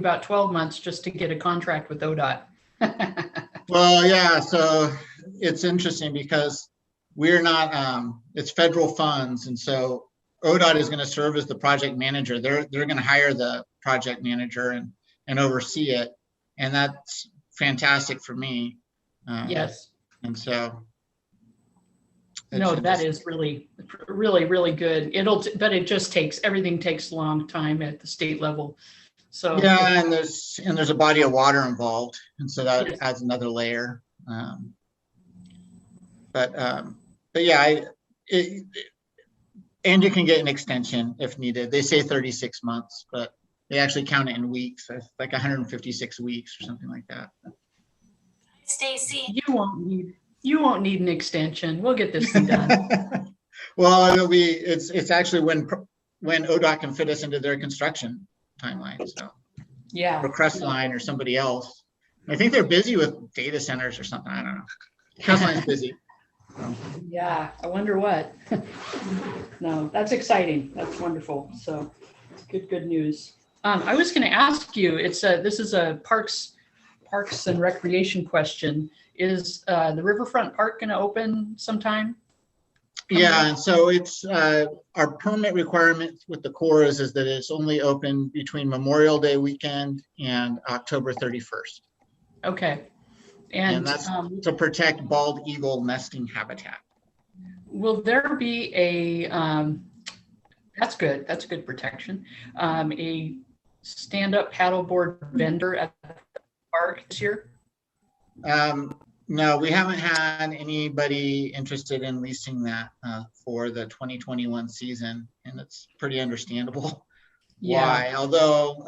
about 12 months just to get a contract with ODOT. Well, yeah, so it's interesting because we're not, it's federal funds. And so ODOT is going to serve as the project manager. They're going to hire the project manager and oversee it. And that's fantastic for me. Yes. And so. No, that is really, really, really good. But it just everything takes a long time at the state level. So yeah, and there's a body of water involved, and so that adds another layer. But yeah, and you can get an extension if needed. They say 36 months, but they actually count it in weeks. It's like 156 weeks or something like that. Stacy, you won't need an extension. We'll get this thing done. Well, it's actually when ODOT can fit us into their construction timeline. So yeah, or Crestline or somebody else. I think they're busy with data centers or something. I don't know. Crestline's busy. Yeah, I wonder what. No, that's exciting. That's wonderful. So good news. I was going to ask you. This is a parks and recreation question. Is the Riverfront Park going to open sometime? Yeah, and so it's our permit requirement with the Corps is that it's only open between Memorial Day weekend and October 31st. Okay. And that's to protect bald eagle nesting habitat. Will there be a, that's good. That's a good protection. A stand-up paddleboard vendor at the park this year? No, we haven't had anybody interested in leasing that for the 2021 season, and it's pretty understandable why. Although,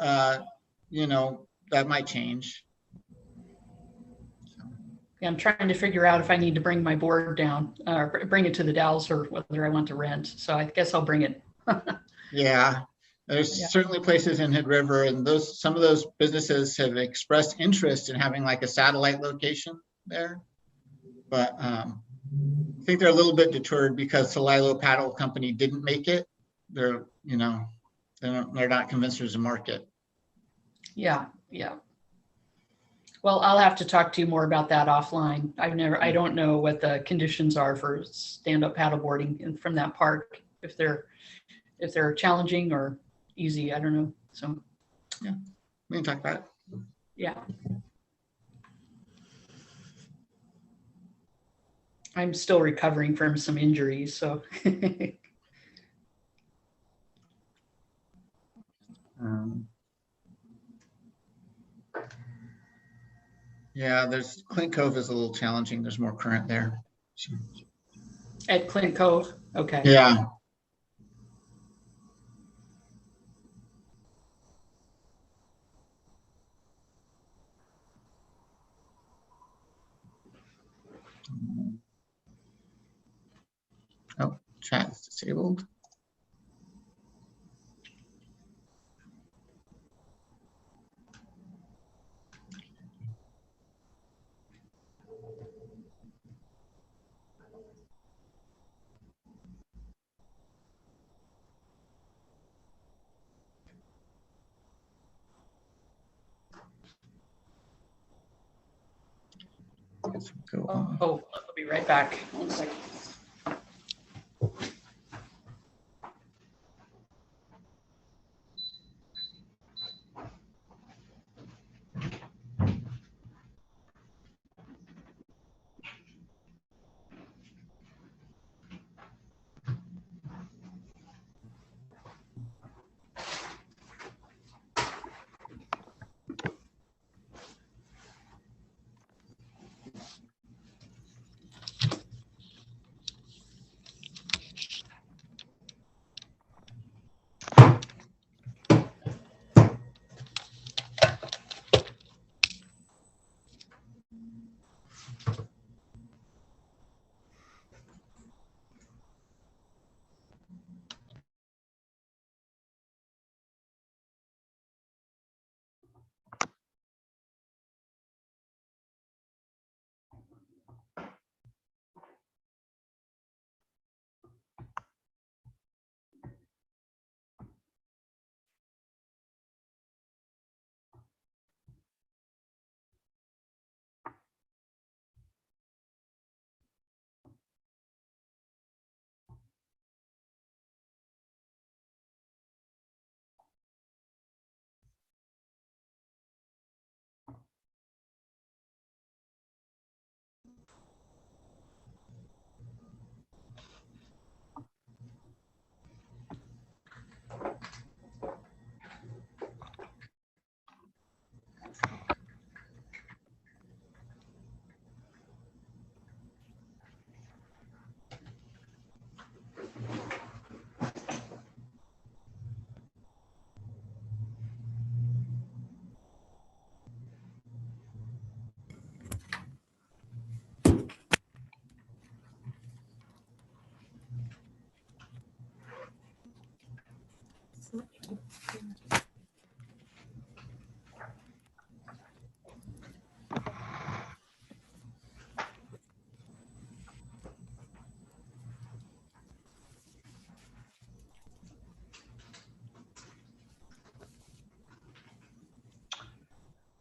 that might change. Yeah, I'm trying to figure out if I need to bring my board down or bring it to the Dalles or whether I want to rent. So I guess I'll bring it. Yeah, there's certainly places in Hood River, and some of those businesses have expressed interest in having like a satellite location there, but I think they're a little bit deterred because Solilo Paddle Company didn't make it. They're not convinced there's a market. Yeah. Well, I'll have to talk to you more about that offline. I don't know what the conditions are for stand-up paddleboarding from that park. If they're challenging or easy, I don't know. So yeah, we can talk about it. Yeah. I'm still recovering from some injuries, so. Yeah, Clint Cove is a little challenging. There's more current there. At Clint Cove? Okay. Yeah. Oh, chat is disabled. Go on. Oh, I'll be right back. 1 second.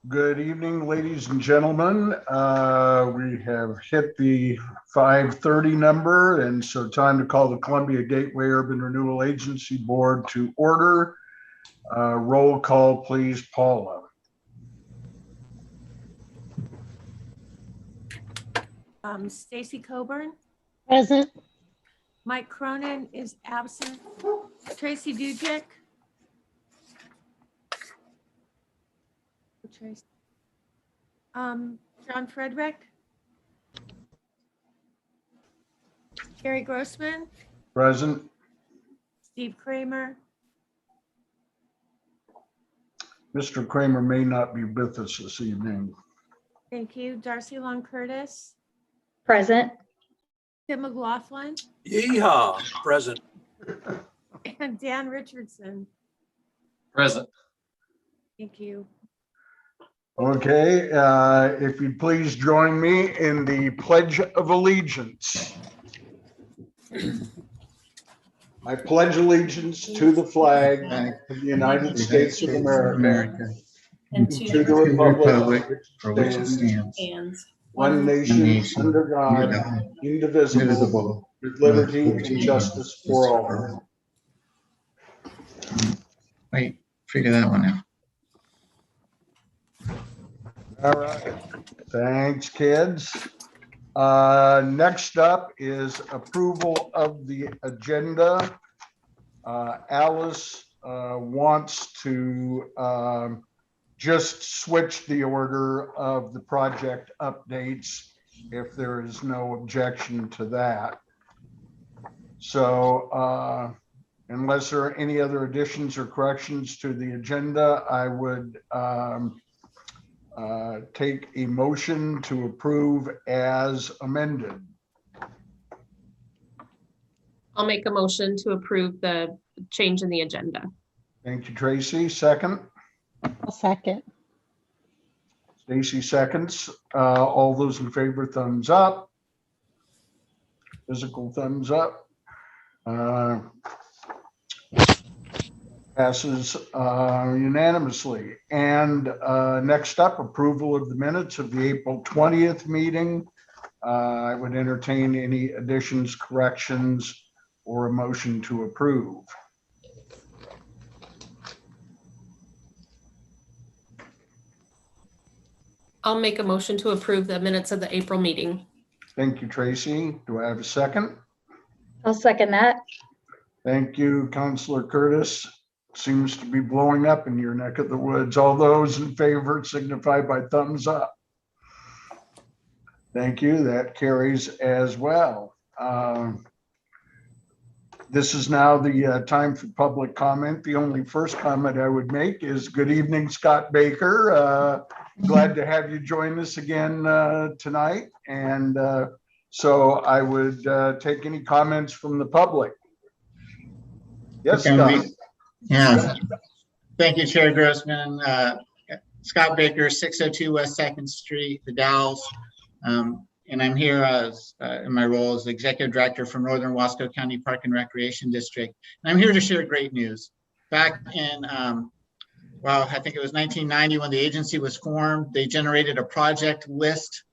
Good evening, ladies and gentlemen. We have hit the 5:30 number, and so time to call the Columbia Gateway Urban Renewal Agency Board to order. Roll call, please, Paula. Stacy Coburn, Present. Mike Cronin is absent. Tracy Dujic. Tracy. John Frederick. Gary Grossman, Present. Steve Kramer, Mr. Kramer may not be with us this evening. thank you. Darcy Long Curtis, Present. Tim McLaughlin, Yeehaw, present. and Dan Richardson. Present. Thank you. Okay, if you'd please join me in the Pledge of Allegiance. I pledge allegiance to the flag of the United States of America And to the republic for which it stands, one nation under God, indivisible, with liberty and justice for all. Wait, figure that one out. All right, thanks, kids. Next up is approval of the agenda. Alice wants to just switch the order of the project updates if there is no objection to that. So unless there are any other additions or corrections to the agenda, I would take a motion to approve as amended. I'll make a motion to approve the change in the agenda. Thank you, Tracy. Second. A second. Stacy seconds. All those in favor, thumbs up. Physical thumbs up. Passes unanimously. And next up, approval of the minutes of the April 20th meeting. I would entertain any additions, corrections, or a motion to approve. I'll make a motion to approve the minutes of the April meeting. Thank you, Tracy. Do I have a second? I'll second that. Thank you, Councilor Curtis. Seems to be blowing up in your neck of the woods. All those in favor signify by thumbs up. Thank you. That carries as well. This is now the time for public comment. The only first comment I would make is good evening, Scott Baker. Glad to have you join us again tonight. And so I would take any comments from the public. Yes, Scott. Yeah, thank you, Chair Grossman. Scott Baker, 602 West 2nd Street, the Dalles. And I'm here as in my role as Executive Director for Northern Wasco County Park and Recreation District. And I'm here to share great news. Back in, well, I think it was 1990 when the agency was formed, they generated a project list.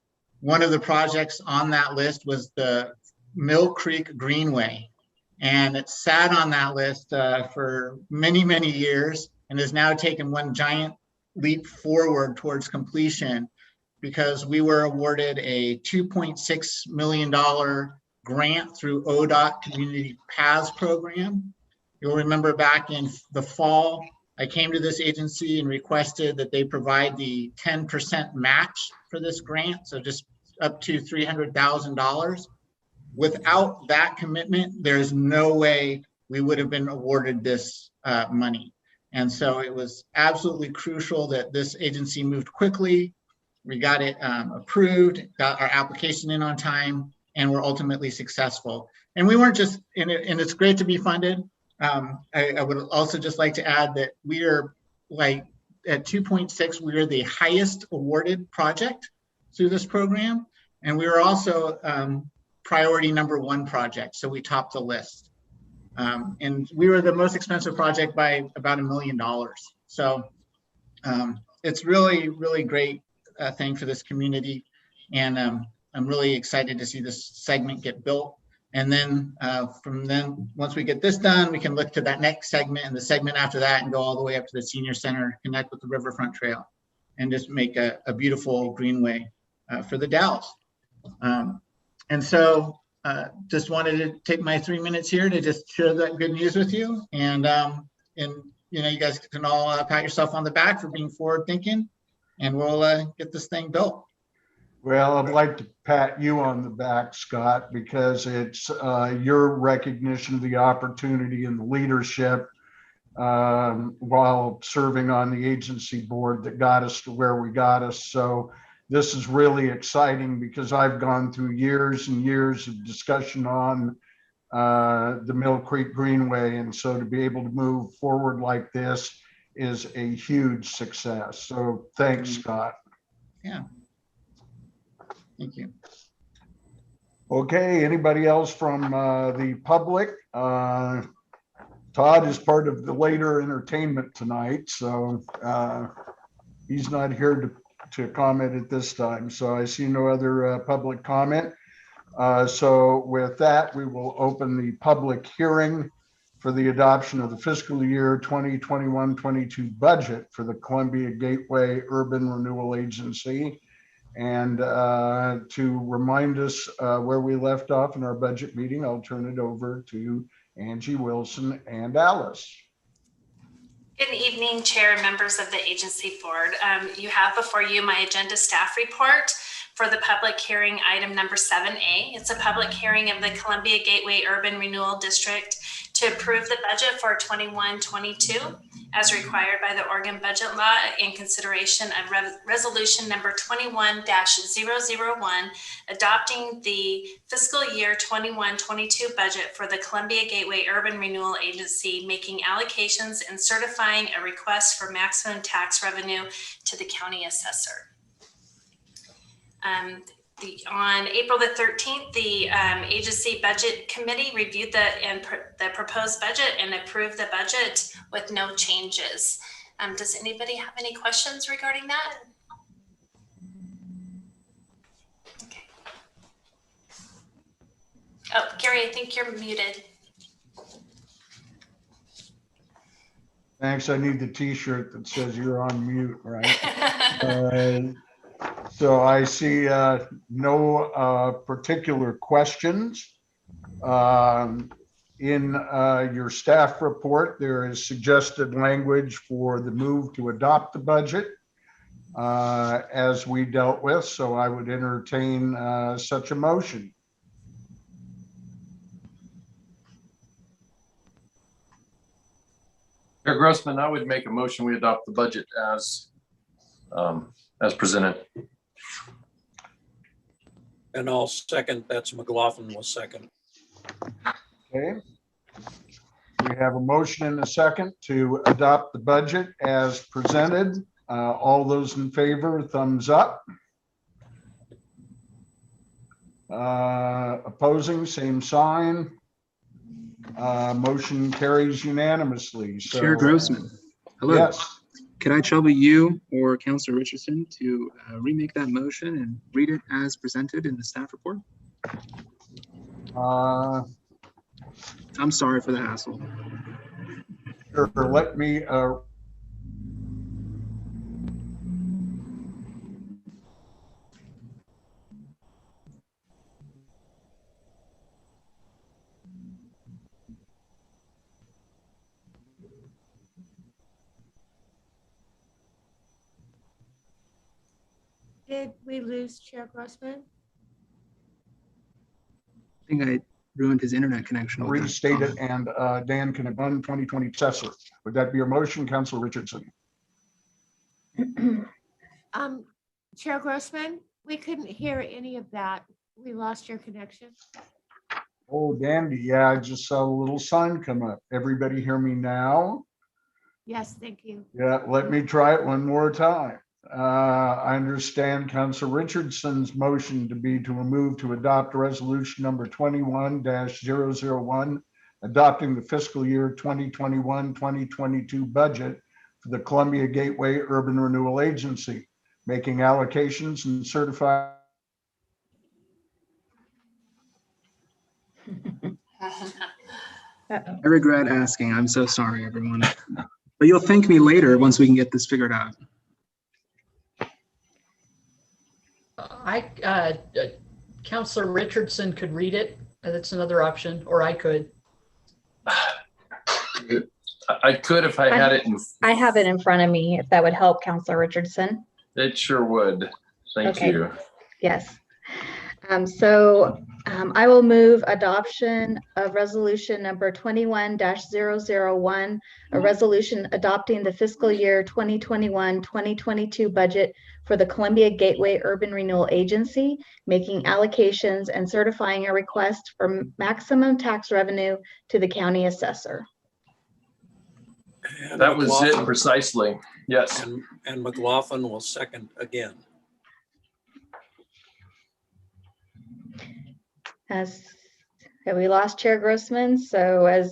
One of the projects on that list was the Mill Creek Greenway. And it sat on that list for many, many years and has now taken one giant leap forward towards completion because we were awarded a $2.6 million grant through ODOT Community Paths Program. You'll remember back in the fall, I came to this agency and requested that they provide the 10% match for this grant, so just up to $300,000. Without that commitment, there's no way we would have been awarded this money. And so it was absolutely crucial that this agency moved quickly. We got it approved, got our application in on time, and we're ultimately successful. And we weren't just in it, and it's great to be funded. I would also just like to add that we are like at 2.6, we are the highest awarded project through this program. And we were also priority #1 project. So we topped the list. And we were the most expensive project by about $1 million. So it's really, really great thing for this community. And I'm really excited to see this segment get built. And then from then, once we get this done, we can look to that next segment and the segment after that and go all the way up to the senior center, connect with the Riverfront Trail, and just make a beautiful greenway for the Dalles. And so just wanted to take my 3 minutes here to just share that good news with you. And you know, you guys can all pat yourself on the back for being forward thinking, and we'll get this thing built. Well, I'd like to pat you on the back, Scott, because it's your recognition of the opportunity and the leadership while serving on the agency board that got us to where we got us. So this is really exciting because I've gone through years and years of discussion on the Mill Creek Greenway. And so to be able to move forward like this is a huge success. So thanks, Scott. Yeah. Thank you. Okay, anybody else from the public? Todd is part of the later entertainment tonight, so he's not here to comment at this time. So I see no other public comment. So with that, we will open the public hearing for the adoption of the fiscal year 2021-22 budget for the Columbia Gateway Urban Renewal Agency. And to remind us where we left off in our budget meeting, I'll turn it over to Angie Wilson and Alice. Good evening, Chair and members of the agency board. You have before you my agenda staff report for the public hearing item number 7A. It's a public hearing of the Columbia Gateway Urban Renewal District to approve the budget for 21-22 as required by the Oregon budget law in consideration of resolution number 21-001, adopting the fiscal year 21-22 budget for the Columbia Gateway Urban Renewal Agency, making allocations and certifying a request for maximum tax revenue to the county assessor. On April the 13th, the agency budget committee reviewed the proposed budget and approved the budget with no changes. Does anybody have any questions regarding that? Okay. Oh, Gary, I think you're muted. Thanks. I need the t-shirt that says you're on mute, right? So I see no particular questions. In your staff report, there is suggested language for the move to adopt the budget as we dealt with. So I would entertain such a motion. Chair Grossman, I would make a motion we adopt the budget as presented. And I'll second. That's McLaughlin will second. Okay. We have a motion and a second to adopt the budget as presented. All those in favor, thumbs up. Opposing, same sign. Motion carries unanimously. So, Chair Grossman. Hello. Yes. Could I trouble you or Councilor Richardson to remake that motion and read it as presented in the staff report? I'm sorry for the hassle. Sure, let me Did we lose Chair Grossman? I think I ruined his internet connection. with that. restate it, and Dan can run 2020 assessor. Would that be your motion, Councilor Richardson? Chair Grossman, we couldn't hear any of that. We lost your connection. Oh, dandy. Yeah, I just saw a little sign come up. Everybody hear me now? Yes, thank you. Yeah, let me try it one more time. I understand Council Richardson's motion to be to move to adopt resolution number 21-001, adopting the fiscal year 2021-2022 budget for the Columbia Gateway Urban Renewal Agency, making allocations and certifying. Uh-oh. I regret asking. I'm so sorry, everyone. But you'll thank me later once we can get this figured out. Counselor Richardson could read it. That's another option, or I could. I could if I had it in. I have it in front of me, if that would help, Counselor Richardson. It sure would. Thank Okay. you. Yes. I will move adoption of resolution number 21-001, a resolution adopting the fiscal year 2021-2022 budget for the Columbia Gateway Urban Renewal Agency, making allocations and certifying a request for maximum tax revenue to the county assessor. And That was it McLaughlin- precisely. Yes. And McLaughlin will second again. We lost Chair Grossman, so as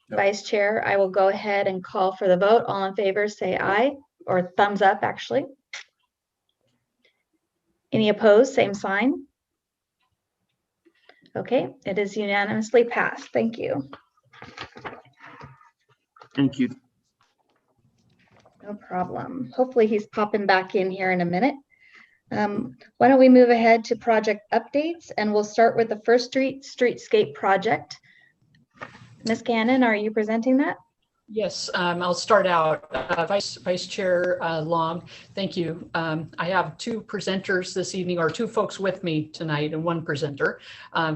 Vice Chair, I will go ahead and call for the vote. All in favor, say aye, or thumbs up, actually. Any opposed, same sign. Okay, it is unanimously passed. Thank you. Thank you. No problem. Hopefully he's popping back in here in a minute. Why don't we move ahead to project updates, and we'll start with the First Street Streetscape project. Ms. Cannon, are you presenting that? Yes, I'll start out. Vice Chair Long, thank you. I have two presenters this evening, or two folks with me tonight and one presenter.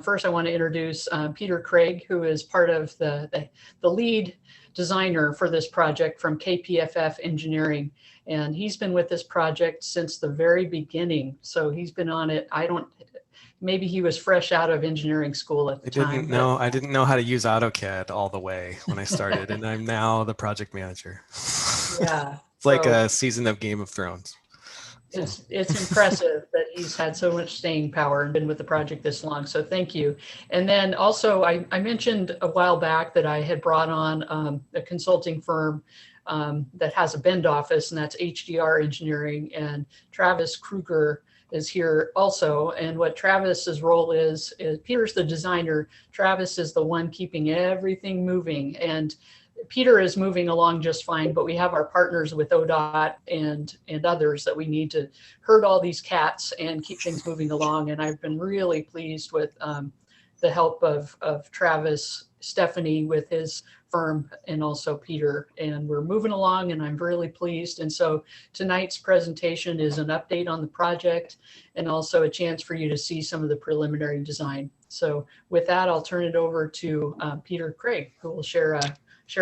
First, I want to introduce Peter Craig, who is part of the lead designer for this project from KPFF Engineering. And he's been with this project since the very beginning. So he's been on it. Maybe he was fresh out of engineering school at the time. I didn't know how to use AutoCAD all the way when I started, and I'm now the project manager. Yeah. It's like a season of Game of Thrones. It's impressive that he's had so much staying power and been with the project this long. So thank you. And then also I mentioned a while back that I had brought on a consulting firm that has a Bend office, and that's HDR Engineering, and Travis Kruger is here also. And what Travis's role is Peter's the designer. Travis is the one keeping everything moving. And Peter is moving along just fine, but we have our partners with ODOT and others that we need to herd all these cats and keep things moving along. And I've been really pleased with the help of Travis, Stephanie with his firm, and also Peter. And we're moving along, and I'm really pleased. And so tonight's presentation is an update on the project and also a chance for you to see some of the preliminary design. So with that, I'll turn it over to Peter Craig, who will share a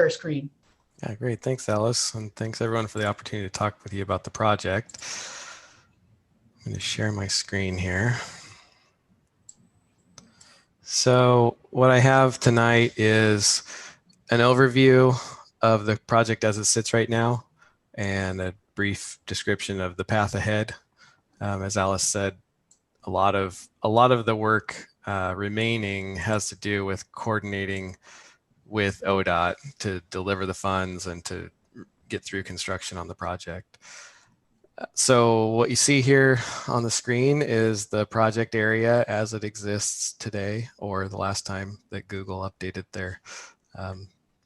screen. Yeah, great. Thanks, Alice. And thanks everyone for the opportunity to talk with you about the project. I'm going to share my screen here. So what I have tonight is an overview of the project as it sits right now and a brief description of the path ahead. As Alice said, a lot of the work remaining has to do with coordinating with ODOT to deliver the funds and to get through construction on the project. So what you see here on the screen is the project area as it exists today, or the last time that Google updated their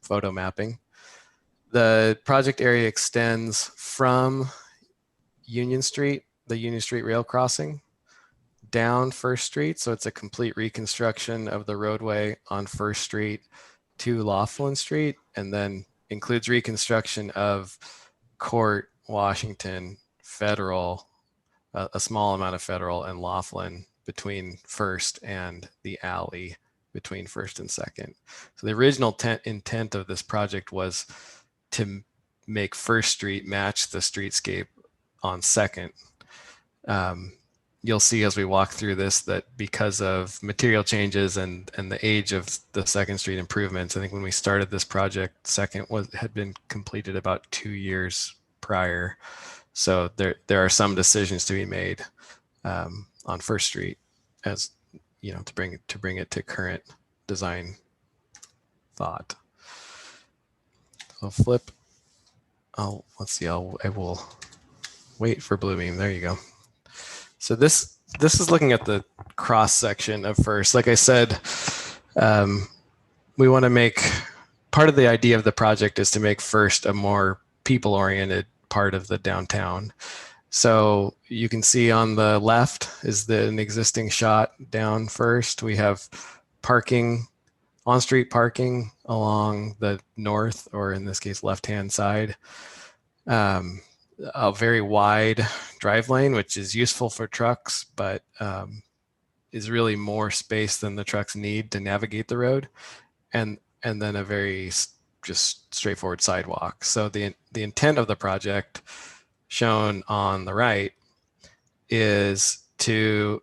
photo mapping. The project area extends from Union Street, the Union Street rail crossing, down First Street. So it's a complete reconstruction of the roadway on First Street to Laughlin Street, and then includes reconstruction of Court, Washington, Federal, a small amount of Federal, and Laughlin between First and the alley between First and Second. So the original intent of this project was to make First Street match the streetscape on Second. you'll see as we walk through this that because of material changes and the age of the Second Street improvements, I think when we started this project, Second had been completed about 2 years prior. So there are some decisions to be made on First Street, as you know, to bring it to current design thought. I'll flip. Let's see. I will wait for Bluebeam. There you go. So this is looking at the cross section of First. Like I said, we want to make, part of the idea of the project is to make First a more people-oriented part of the downtown. So you can see on the left is an existing shot down First. We have parking, on-street parking along the north, or in this case, left-hand side. A very wide drive lane, which is useful for trucks, but is really more space than the trucks need to navigate the road, and then a very just straightforward sidewalk. So the intent of the project, shown on the right, is to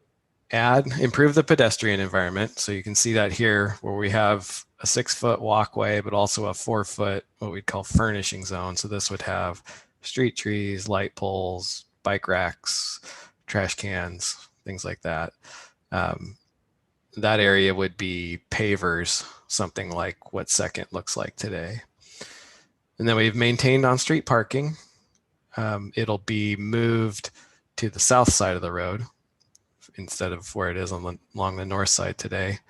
improve the pedestrian environment. So you can see that here, where we have a 6-foot walkway, but also a 4-foot, what we'd call furnishing zone. So this would have street trees, light poles, bike racks, trash cans, things like that. That area would be pavers, something like what Second looks like today. And then we've maintained on-street parking. It'll be moved to the south side of the road instead of where it is along the north side today.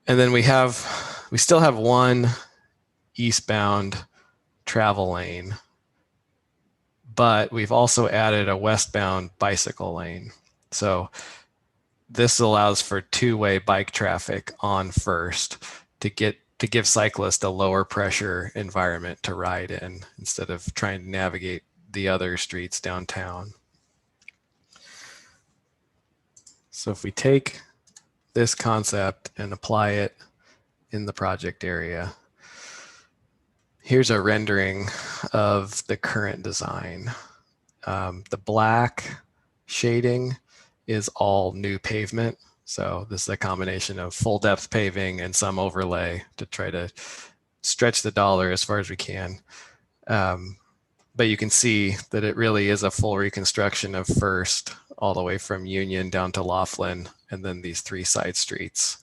And then we still have one eastbound travel lane, but we've also added a westbound bicycle lane. So this allows for two-way bike traffic on First to give cyclists a lower pressure environment to ride in instead of trying to navigate the other streets downtown. So if we take this concept and apply it in the project area, here's a rendering of the current design. The black shading is all new pavement. So this is a combination of full depth paving and some overlay to try to stretch the dollar as far as we can. But you can see that it really is a full reconstruction of First, all the way from Union down to Laughlin, and then these 3 side streets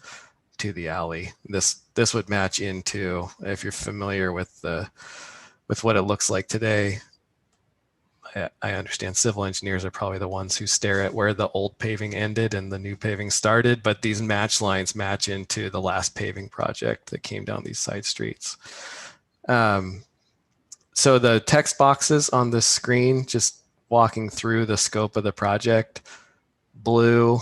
to the alley. This would match into, if you're familiar with what it looks like today. I understand civil engineers are probably the ones who stare at where the old paving ended and the new paving started, but these match lines match into the last paving project that came down these side streets. So the text boxes on the screen, just walking through the scope of the project, blue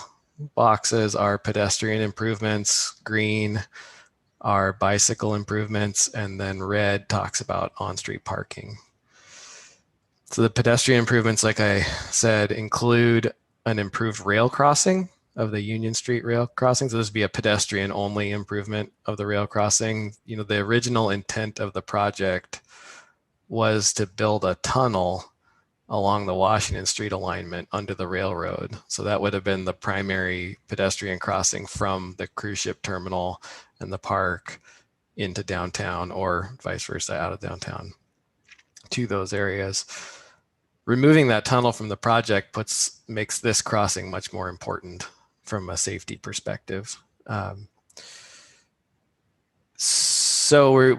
boxes are pedestrian improvements, green are bicycle improvements, and then red talks about on-street parking. So the pedestrian improvements, like I said, include an improved rail crossing of the Union Street rail crossing. So this would be a pedestrian only improvement of the rail crossing. You know, the original intent of the project was to build a tunnel along the Washington Street alignment under the railroad. So that would have been the primary pedestrian crossing from the cruise ship terminal and the park into downtown, or vice versa, out of downtown to those areas. Removing that tunnel from the project makes this crossing much more important from a safety perspective. So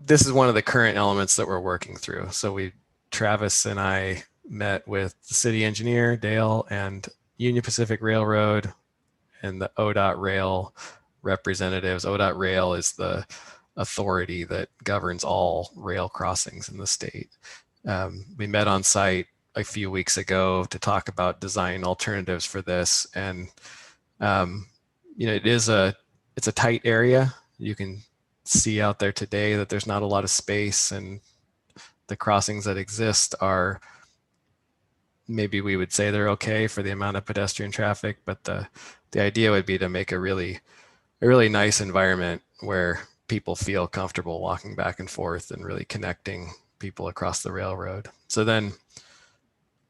this is one of the current elements that we're working through. So Travis and I met with the city engineer, Dale, and Union Pacific Railroad and the ODOT Rail representatives. ODOT Rail is the authority that governs all rail crossings in the state. We met on site a few weeks ago to talk about design alternatives for this. And, you know, it's a tight area. You can see out there today that there's not a lot of space, and the crossings that exist are, maybe we would say they're okay for the amount of pedestrian traffic, but the idea would be to make a really nice environment where people feel comfortable walking back and forth and really connecting people across the railroad. So then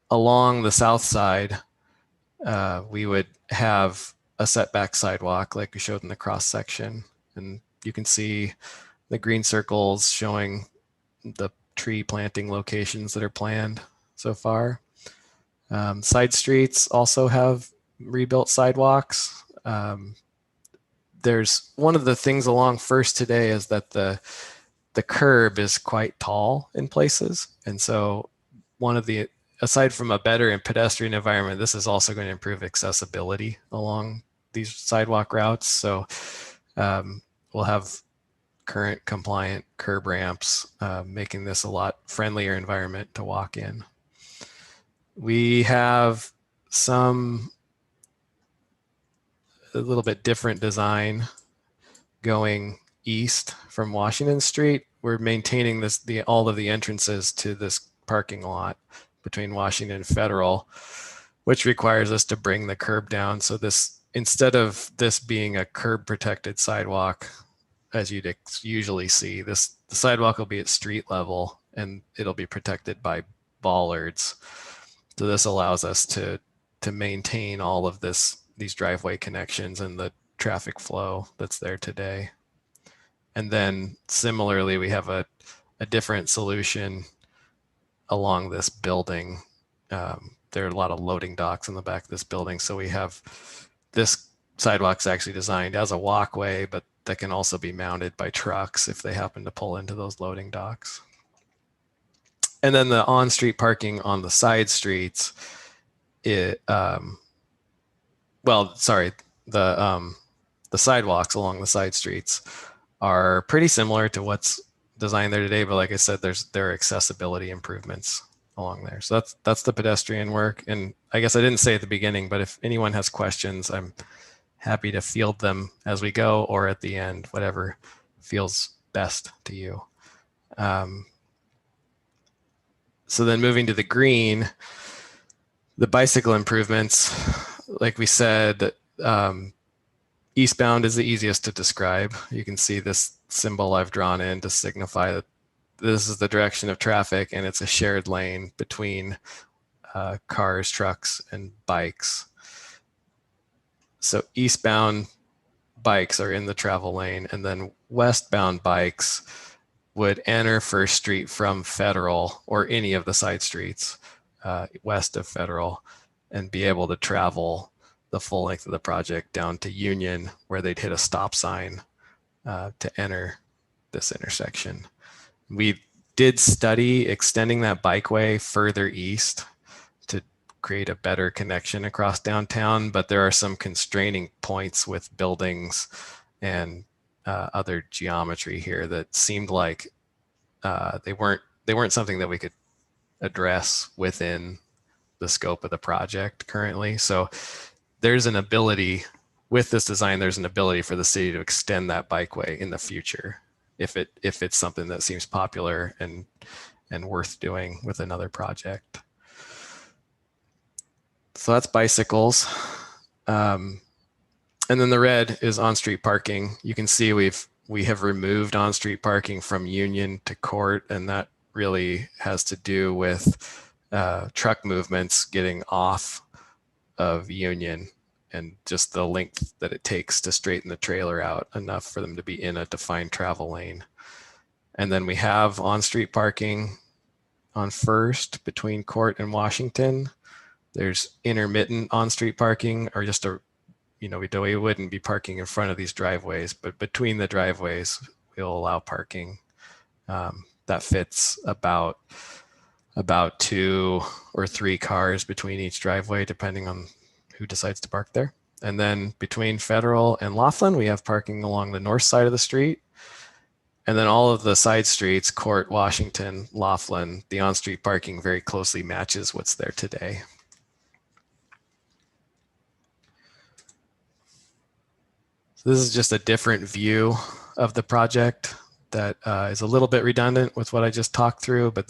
along the south side, we would have a setback sidewalk like we showed in the cross section. And you can see the green circles showing the tree planting locations that are planned so far. Side streets also have rebuilt sidewalks. There's one of the things along First today is that the curb is quite tall in places. And so aside from a better and pedestrian environment, this is also going to improve accessibility along these sidewalk routes. So we'll have current compliant curb ramps, making this a lot friendlier environment to walk in. We have a little bit different design going east from Washington Street. We're maintaining all of the entrances to this parking lot between Washington and Federal, which requires us to bring the curb down. So instead of this being a curb protected sidewalk, as you'd usually see, the sidewalk will be at street level and it'll be protected by bollards. So this allows us to maintain all of these driveway connections and the traffic flow that's there today. And then similarly, we have a different solution along this building. There are a lot of loading docks in the back of this building. So we have this sidewalk's actually designed as a walkway, but that can also be mounted by trucks if they happen to pull into those loading docks. And then the on-street parking on the side streets, the sidewalks along the side streets are pretty similar to what's designed there today. But like I said, there are accessibility improvements along there. So that's the pedestrian work. And I guess I didn't say at the beginning, but if anyone has questions, I'm happy to field them as we go or at the end, whatever feels best to you. So then moving to the green, the bicycle improvements, like we said, eastbound is the easiest to describe. You can see this symbol I've drawn in to signify that this is the direction of traffic and it's a shared lane between cars, trucks, and bikes. So eastbound bikes are in the travel lane, and then westbound bikes would enter First Street from Federal or any of the side streets west of Federal and be able to travel the full length of the project down to Union, where they'd hit a stop sign to enter this intersection. We did study extending that bikeway further east to create a better connection across downtown, but there are some constraining points with buildings and other geometry here that seemed like they weren't something that we could address within the scope of the project currently. So there's an ability with this design, there's an ability for the city to extend that bikeway in the future if it's something that seems popular and worth doing with another project. So that's bicycles. And then the red is on-street parking. You can see we have removed on-street parking from Union to Court, and that really has to do with truck movements getting off of Union and just the length that it takes to straighten the trailer out enough for them to be in a defined travel lane. And then we have on-street parking on First between Court and Washington. There's intermittent on-street parking, or just we wouldn't be parking in front of these driveways, but between the driveways, we'll allow parking. That fits about 2 or 3 cars between each driveway, depending on who decides to park there. And then between Federal and Laughlin, we have parking along the north side of the street. And then all of the side streets, Court, Washington, Laughlin, the on-street parking very closely matches what's there today. So this is just a different view of the project that is a little bit redundant with what I just talked through, but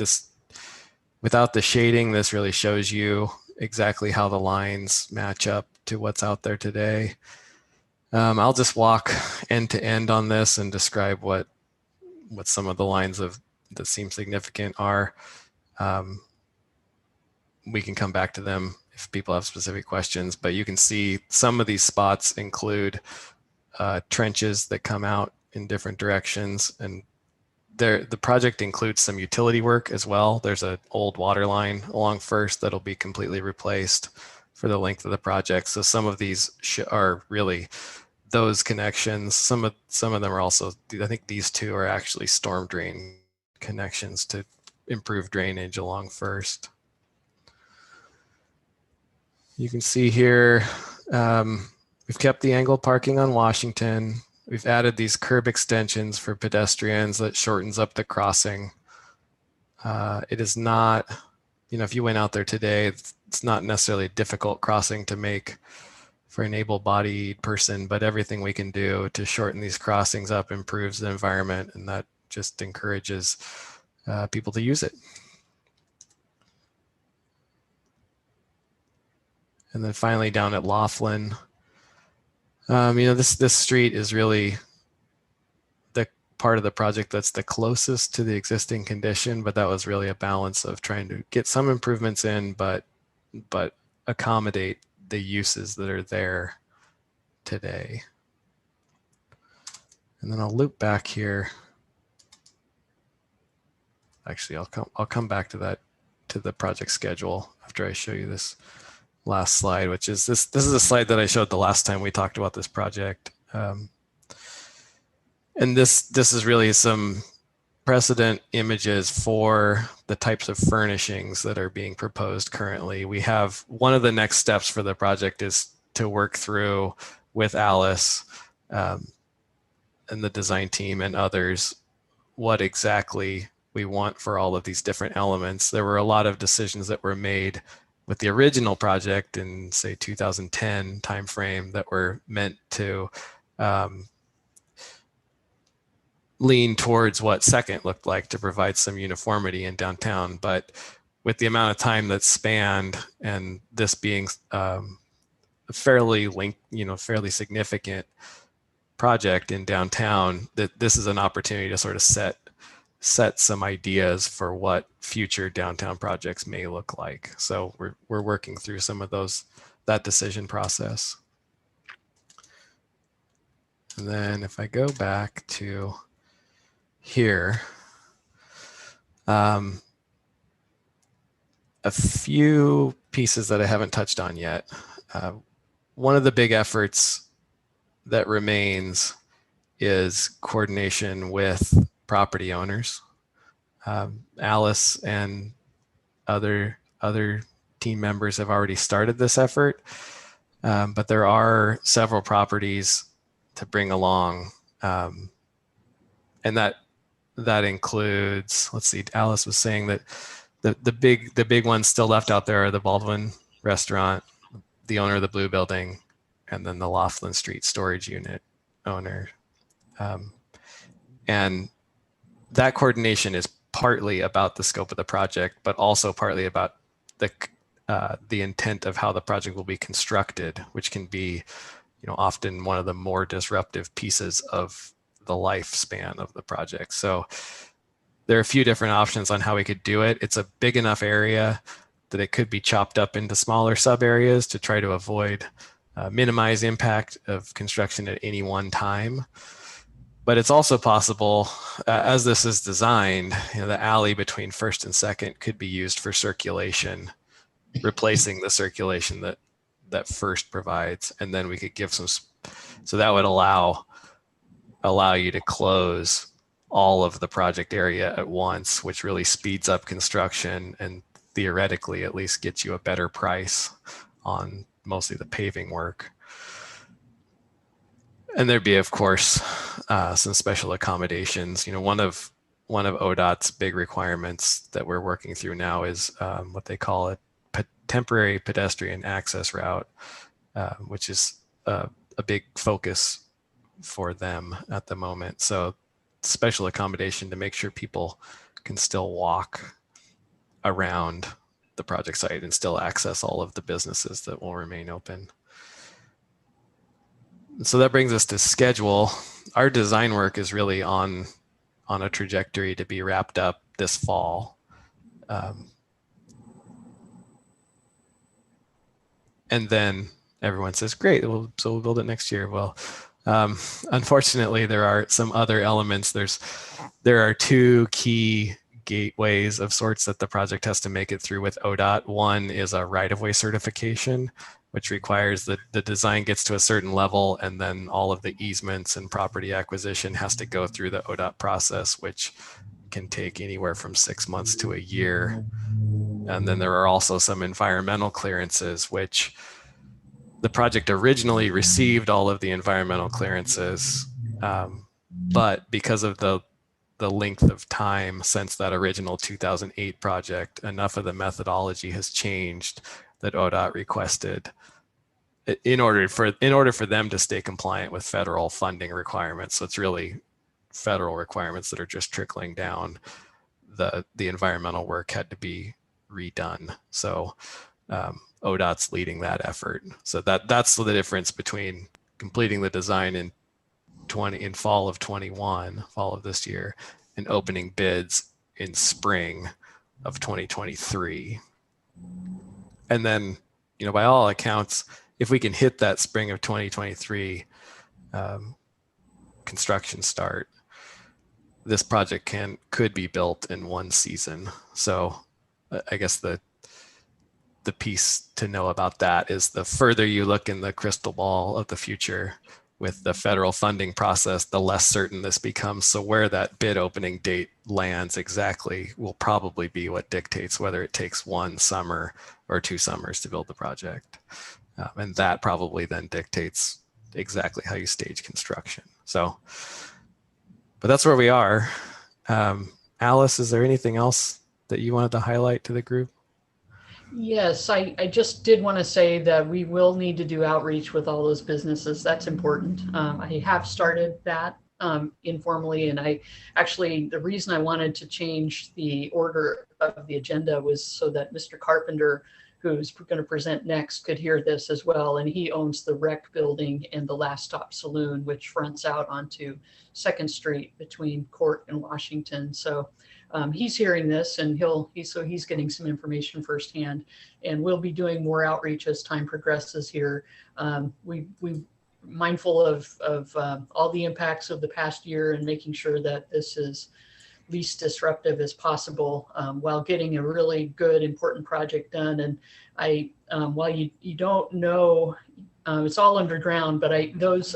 without the shading, this really shows you exactly how the lines match up to what's out there today. I'll just walk end to end on this and describe what some of the lines that seem significant are. We can come back to them if people have specific questions, but you can see some of these spots include trenches that come out in different directions, and the project includes some utility work as well. There's an old water line along First that'll be completely replaced for the length of the project. So some of these are really those connections. Some of them are also, I think these two are actually storm drain connections to improve drainage along First. You can see here, we've kept the angled parking on Washington. We've added these curb extensions for pedestrians that shortens up the crossing. It is not, if you went out there today, it's not necessarily a difficult crossing to make for an able-bodied person, but everything we can do to shorten these crossings up improves the environment, and that just encourages people to use it. And then finally down at Laughlin, this street is really the part of the project that's the closest to the existing condition, but that was really a balance of trying to get some improvements in, but accommodate the uses that are there today. And then I'll loop back here. Actually, I'll come back to that, to the project schedule after I show you this last slide, which is this is a slide that I showed the last time we talked about this project. And this is really some precedent images for the types of furnishings that are being proposed currently. We have one of the next steps for the project is to work through with Alice and the design team and others what exactly we want for all of these different elements. There were a lot of decisions that were made with the original project in, say, 2010 timeframe that were meant to lean towards what second looked like to provide some uniformity in downtown. But with the amount of time that's spanned, and this being a fairly significant project in downtown, that this is an opportunity to sort of set some ideas for what future downtown projects may look like. So we're working through some of that decision process. And then if I go back to here, a few pieces that I haven't touched on yet. One of the big efforts that remains is coordination with property owners. Alice and other team members have already started this effort, but there are several properties to bring along, and that includes, let's see, Alice was saying that the big ones still left out there are the Baldwin restaurant, the owner of the Blue Building, and then the Laughlin Street storage unit owner. And that coordination is partly about the scope of the project, but also partly about the intent of how the project will be constructed, which can be, often one of the more disruptive pieces of the lifespan of the project. So there are a few different options on how we could do it. It's a big enough area that it could be chopped up into smaller sub areas to try to avoid minimize impact of construction at any one time. But it's also possible, as this is designed, the alley between First and Second could be used for circulation, replacing the circulation that First provides, and then we could give some. So that would allow you to close all of the project area at once, which really speeds up construction and theoretically at least gets you a better price on mostly the paving work. And there'd be, of course, some special accommodations. One of ODOT's big requirements that we're working through now is what they call a temporary pedestrian access route, which is a big focus for them at the moment. So special accommodation to make sure people can still walk around the project site and still access all of the businesses that will remain open. So that brings us to schedule. Our design work is really on a trajectory to be wrapped up this fall. And then everyone says, great, so we'll build it next year. Well, unfortunately, there are some other elements. There are two key gateways of sorts that the project has to make it through with ODOT. One is a right-of-way certification, which requires that the design gets to a certain level, and then all of the easements and property acquisition has to go through the ODOT process, which can take anywhere from 6 months to a year. And then there are also some environmental clearances, which the project originally received all of the environmental clearances, but because of the length of time since that original 2008 project, enough of the methodology has changed that ODOT requested in order for them to stay compliant with federal funding requirements. So it's really federal requirements that are just trickling down. The environmental work had to be redone. So ODOT's leading that effort. So that's the difference between completing the design in fall of this year, and opening bids in spring of 2023. And then, by all accounts, if we can hit that spring of 2023 construction start, this project could be built in one season. So I guess the piece to know about that is, the further you look in the crystal ball of the future with the federal funding process, the less certain this becomes. So where that bid opening date lands exactly will probably be what dictates whether it takes one summer or 2 summers to build the project. And that probably then dictates exactly how you stage construction. So, but that's where we are. Alice, is there anything else that you wanted to highlight to the group? Yes, I just did want to say that we will need to do outreach with all those businesses. That's important. I have started that informally, and the reason I wanted to change the order of the agenda was so that Mr. Carpenter, who's going to present next, could hear this as well. And he owns the Rec Building and the Last Stop Saloon, which fronts out onto 2nd Street between Court and Washington. So he's hearing this, and he's getting some information firsthand, and we'll be doing more outreach as time progresses here. We mindful of all the impacts of the past year, and making sure that this is least disruptive as possible, while getting a really good, important project done. And while you don't know, it's all underground, but those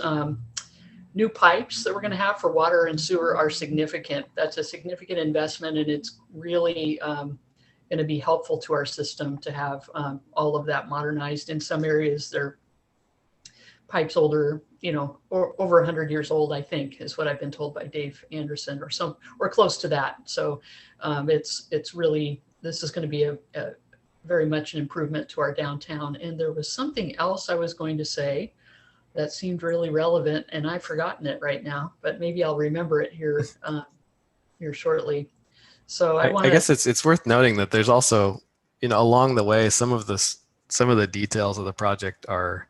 new pipes that we're going to have for water and sewer are significant. That's a significant investment, and it's really going to be helpful to our system to have all of that modernized. In some areas, they're pipes older, or over 100 years old, I think, is what I've been told by Dave Anderson, or close to that. So it's really, this is going to be a very much an improvement to our downtown. And there was something else I was going to say that seemed really relevant, and I've forgotten it right now, but maybe I'll remember it here shortly. So I guess it's worth noting that there's also, along the way, some of the details of the project are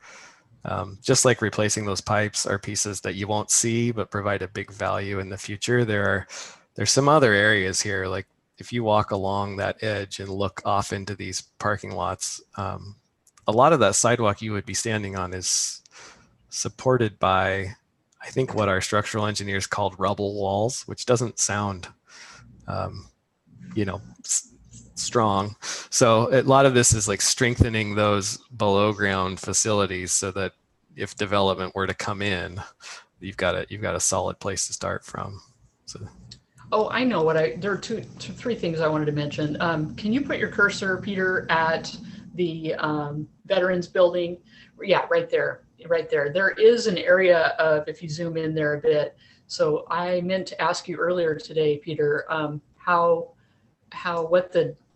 just like replacing those pipes are pieces that you won't see but provide a big value in the future. There's some other areas here, like if you walk along that edge and look off into these parking lots, a lot of that sidewalk you would be standing on is supported by, I think, what our structural engineers called rubble walls, which doesn't sound, strong. So a lot of this is like strengthening those below ground facilities so that if development were to come in, you've got a solid place to start from. So. Oh, I know there are three things I wanted to mention. Can you put your cursor, Peter, at the Veterans Building? Yeah, right there. There is an area of, if you zoom in there a bit. So I meant to ask you earlier today, Peter,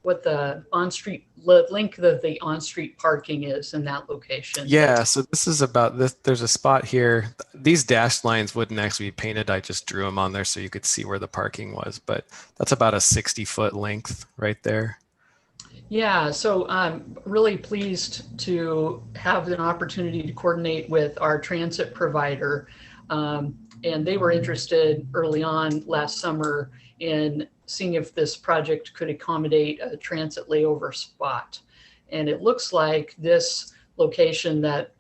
what the on-street length of the on-street parking is in that location. Yeah, so this is about this. There's a spot here. These dashed lines wouldn't actually be painted. I just drew them on there so you could see where the parking was, but that's about a 60-foot length right there. Yeah, so I'm really pleased to have an opportunity to coordinate with our transit provider. And they were interested early on last summer in seeing if this project could accommodate a transit layover spot. And it looks like this location that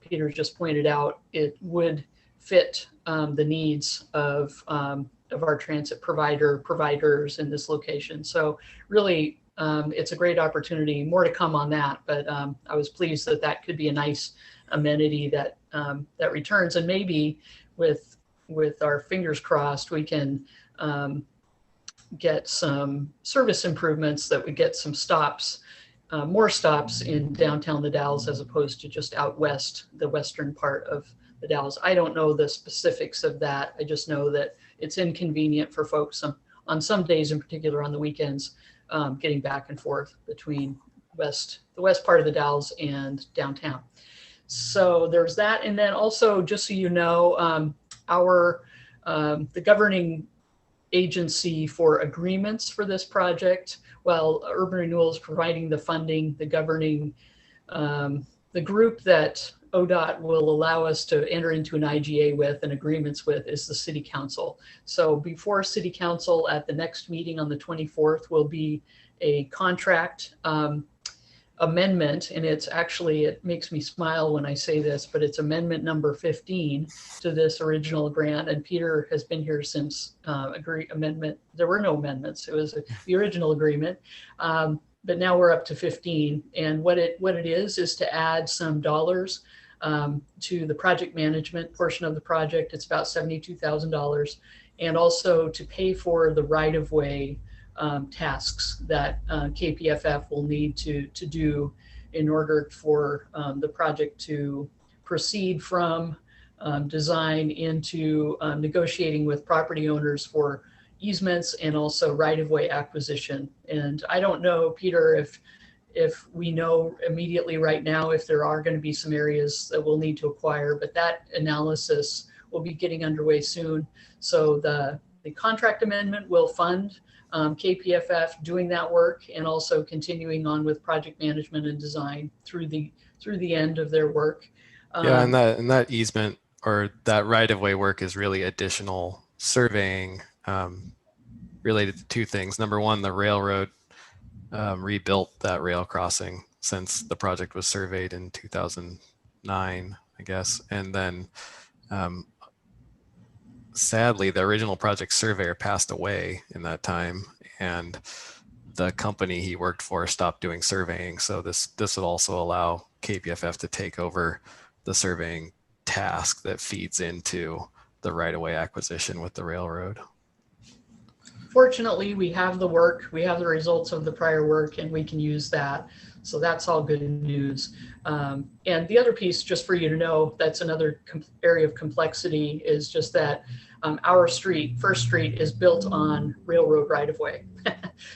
Peter just pointed out, it would fit the needs of our transit providers in this location. So really, it's a great opportunity. More to come on that, but I was pleased that that could be a nice amenity that that returns, and maybe with our fingers crossed, we can get some service improvements, that we get some stops, more stops in downtown The Dalles as opposed to just out west, the western part of The Dalles. I don't know the specifics of that. I just know that it's inconvenient for folks on some days, in particular on the weekends, getting back and forth between the west part of The Dalles and downtown. So there's that. And then also, just so you know, the governing agency for agreements for this project, while Urban Renewal is providing the funding, the governing, the group that ODOT will allow us to enter into an IGA with and agreements with is the City Council. So before City Council at the next meeting on the 24th will be a contract amendment, and it's actually, it makes me smile when I say this, but it's amendment number 15 to this original grant. And Peter has been here since amendment. There were no amendments. It was the original agreement. But now we're up to 15. And what it is to add some dollars to the project management portion of the project. It's about $72,000, and also to pay for the right-of-way tasks that KPFF will need to do in order for the project to proceed from design into negotiating with property owners for easements and also right-of-way acquisition. And I don't know, Peter, if we know immediately right now if there are going to be some areas that we'll need to acquire, but that analysis will be getting underway soon. So the contract amendment will fund KPFF doing that work, and also continuing on with project management and design through the end of their work. Yeah, and that easement or that right-of-way work is really additional surveying related to two things. Number one, the railroad rebuilt that rail crossing since the project was surveyed in 2009, I guess. And then sadly, the original project surveyor passed away in that time, and the company he worked for stopped doing surveying. So this would also allow KPFF to take over the surveying task that feeds into the right-of-way acquisition with the railroad. Fortunately, we have the work, we have the results of the prior work, and we can use that. So that's all good news. And the other piece, just for you to know, that's another area of complexity, is just that our street, First Street, is built on railroad right-of-way.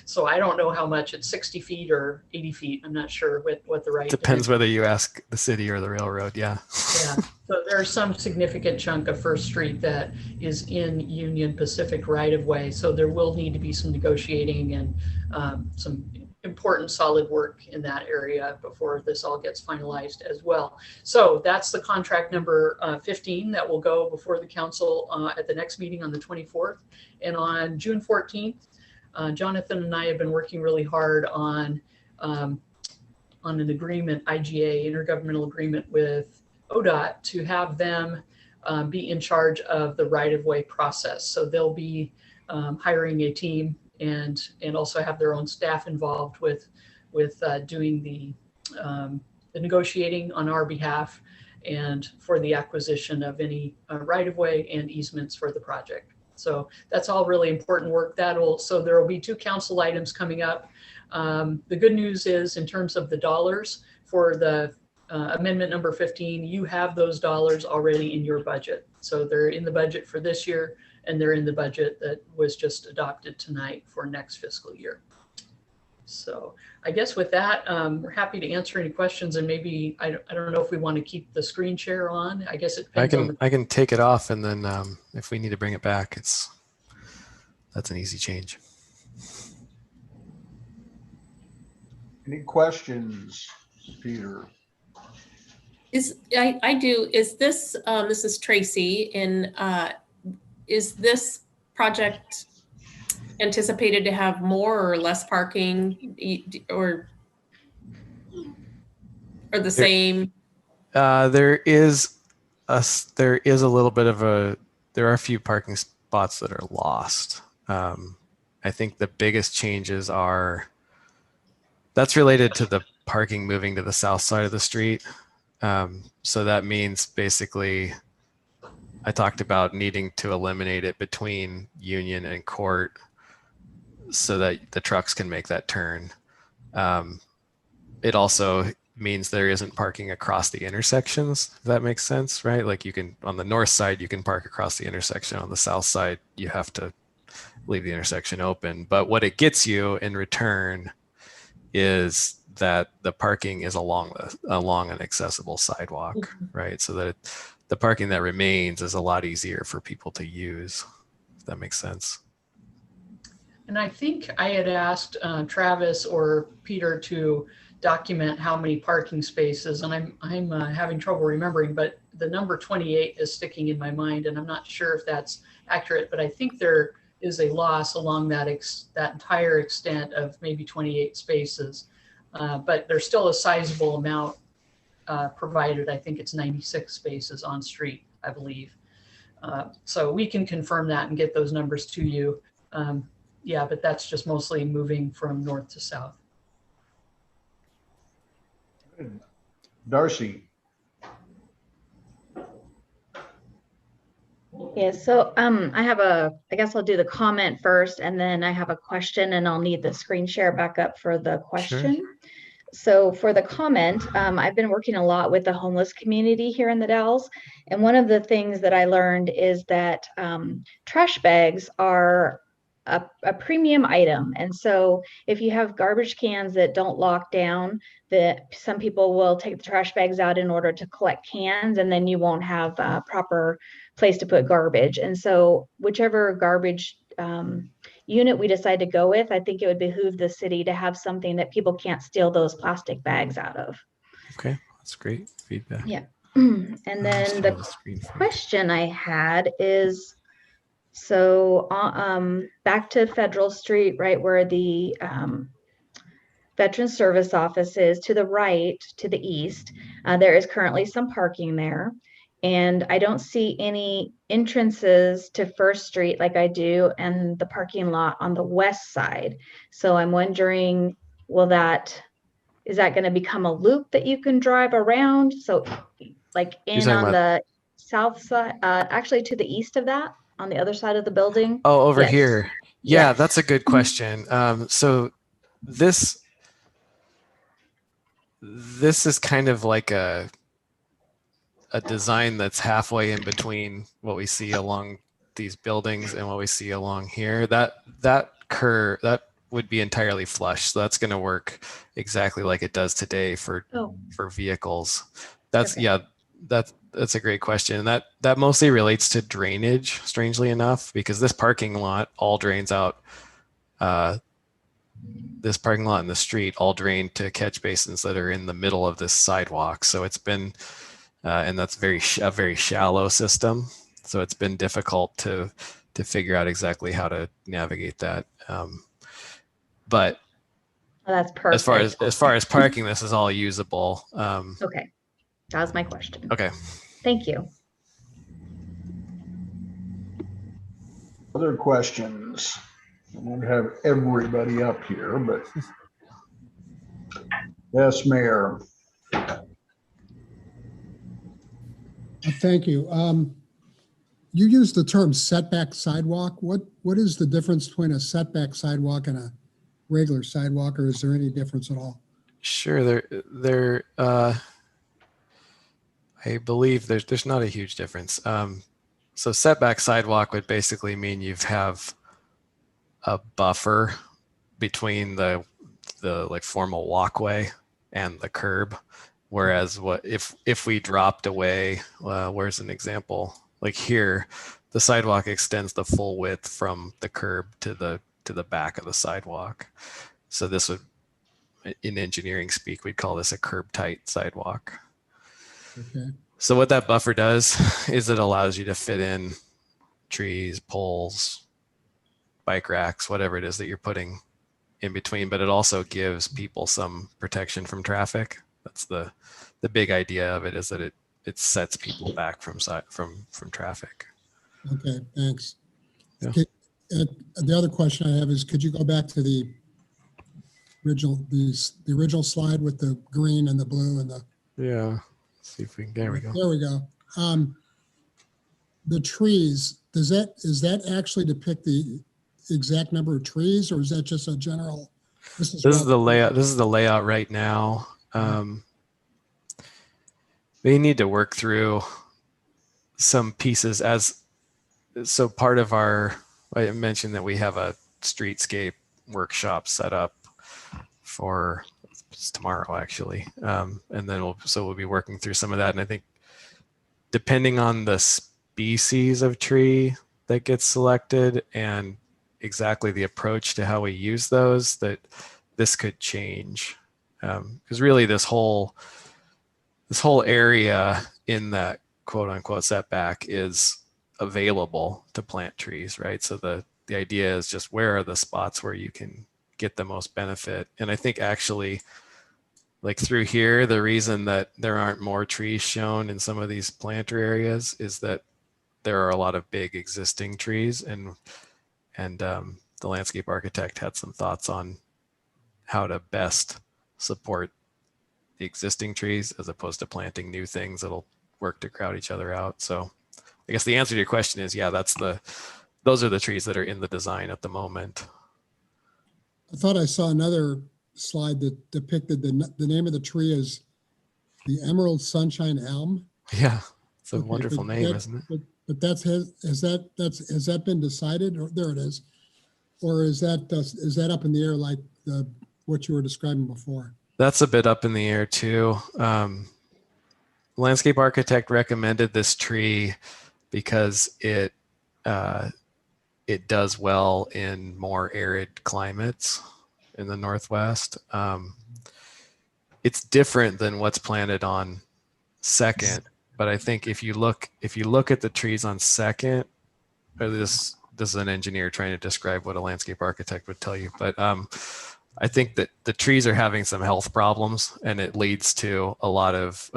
So I don't know how much, it's 60 feet or 80 feet. I'm not sure what the right. Depends whether you ask the city or the railroad, yeah. Yeah, so there's some significant chunk of First Street that is in Union Pacific right-of-way. So there will need to be some negotiating and some important solid work in that area before this all gets finalized as well. So that's the contract number 15 that will go before the council at the next meeting on the 24th. And on June 14th, Jonathan and I have been working really hard on an agreement, IGA, intergovernmental agreement with ODOT, to have them be in charge of the right-of-way process. So they'll be hiring a team and also have their own staff involved with doing the negotiating on our behalf and for the acquisition of any right-of-way and easements for the project. So that's all really important work. So there will be 2 council items coming up. The good news is, in terms of the dollars for the amendment number 15, you have those dollars already in your budget. So they're in the budget for this year, and they're in the budget that was just adopted tonight for next fiscal year. So I guess with that, we're happy to answer any questions, and maybe, I don't know if we want to keep the screen share on. I guess it depends. I can take it off, and then if we need to bring it back, that's an easy change. Any questions, Peter? I do. Is this, this is Tracy, is this project anticipated to have more or less parking, or or the same? There is a little bit of there are a few parking spots that are lost. I think the biggest changes that's related to the parking moving to the south side of the street. So that means basically, I talked about needing to eliminate it between Union and Court so that the trucks can make that turn. It also means there isn't parking across the intersections, if that makes sense, right? Like you can, on the north side, you can park across the intersection. On the south side, you have to leave the intersection open. But what it gets you in return is that the parking is along an accessible sidewalk, right? So that the parking that remains is a lot easier for people to use, if that makes sense. And I think I had asked Travis or Peter to document how many parking spaces, and I'm having trouble remembering, but the number 28 is sticking in my mind, and I'm not sure if that's accurate, but I think there is a loss along that entire extent of maybe 28 spaces. But there's still a sizable amount provided. I think it's 96 spaces on street, I believe. So we can confirm that and get those numbers to you. Yeah, but that's just mostly moving from north to south. Darcy. Yeah, so I guess I'll do the comment first, and then I have a question, and I'll need the screen share back up for the question. Sure. So for the comment, I've been working a lot with the homeless community here in the Dalles. And one of the things that I learned is that trash bags are a premium item. And so if you have garbage cans that don't lock down, that some people will take the trash bags out in order to collect cans, and then you won't have a proper place to put garbage. And so whichever garbage unit we decide to go with, I think it would behoove the city to have something that people can't steal those plastic bags out of. Okay, that's great feedback. Yeah. And then the question I had is, so back to Federal Street, right where the Veteran Service Office is, to the right, to the east, there is currently some parking there. And I don't see any entrances to First Street like I do and the parking lot on the west side. So I'm wondering, is that going to become a loop that you can drive around? So like in on the south side, actually to the east of that, on the other side of the building? Oh, over here. Yeah, yes. That's a good question. So this is kind of like a design that's halfway in between what we see along these buildings and what we see along here. That curve, that would be entirely flush. So that's going to work exactly like it does today for vehicles. That's that's a great question. And that mostly relates to drainage, strangely enough, because this parking lot all drains out. This parking lot in the street all drain to catch basins that are in the middle of this sidewalk. So it's been, and that's a very shallow system. So it's been difficult to figure out exactly how to navigate that. But that's perfect. As far as parking, this is all usable. Okay, that was my question. Okay. Thank you. Other questions? I won't have everybody up here, but yes, Mayor. Thank you. You used the term setback sidewalk. What is the difference between a setback sidewalk and a regular sidewalk, or is there any difference at all? Sure, I believe there's not a huge difference. So setback sidewalk would basically mean you have a buffer between the like formal walkway and the curb. Whereas if we dropped away, where's an example? Like here, the sidewalk extends the full width from the curb to the back of the sidewalk. So this would, in engineering speak, we'd call this a curb tight sidewalk. Okay. So what that buffer does is it allows you to fit in trees, poles, bike racks, whatever it is that you're putting in between, but it also gives people some protection from traffic. That's the big idea of it, is that it sets people back from traffic. Okay, thanks. Yeah. The other question I have is, could you go back to the original slide with the green and the blue and the. Yeah. Let's see if we can. There we go. There we go. The trees, is that actually depict the exact number of trees, or is that just a general? This is the layout. This is the layout right now. We need to work through some pieces so part of I mentioned that we have a streetscape workshop set up for tomorrow, actually. And then we'll be working through some of that. And I think depending on the species of tree that gets selected and exactly the approach to how we use those, that this could change. Because really this whole area in that quote unquote setback is available to plant trees, right? So the idea is just, where are the spots where you can get the most benefit? And I think actually, like through here, the reason that there aren't more trees shown in some of these planter areas is that there are a lot of big existing trees, and the landscape architect had some thoughts on how to best support the existing trees as opposed to planting new things that'll work to crowd each other out. So I guess the answer to your question is, yeah, those are the trees that are in the design at the moment. I thought I saw another slide that depicted the name of the tree is the Emerald Sunshine Elm. Yeah, it's a wonderful name, isn't it? But has that been decided? Or there it is. Or is that up in the air like what you were describing before? That's a bit up in the air too. Landscape architect recommended this tree because it does well in more arid climates in the Northwest. It's different than what's planted on Second, but I think if you look at the trees on Second, or this is an engineer trying to describe what a landscape architect would tell you, but I think that the trees are having some health problems, and it leads to a lot of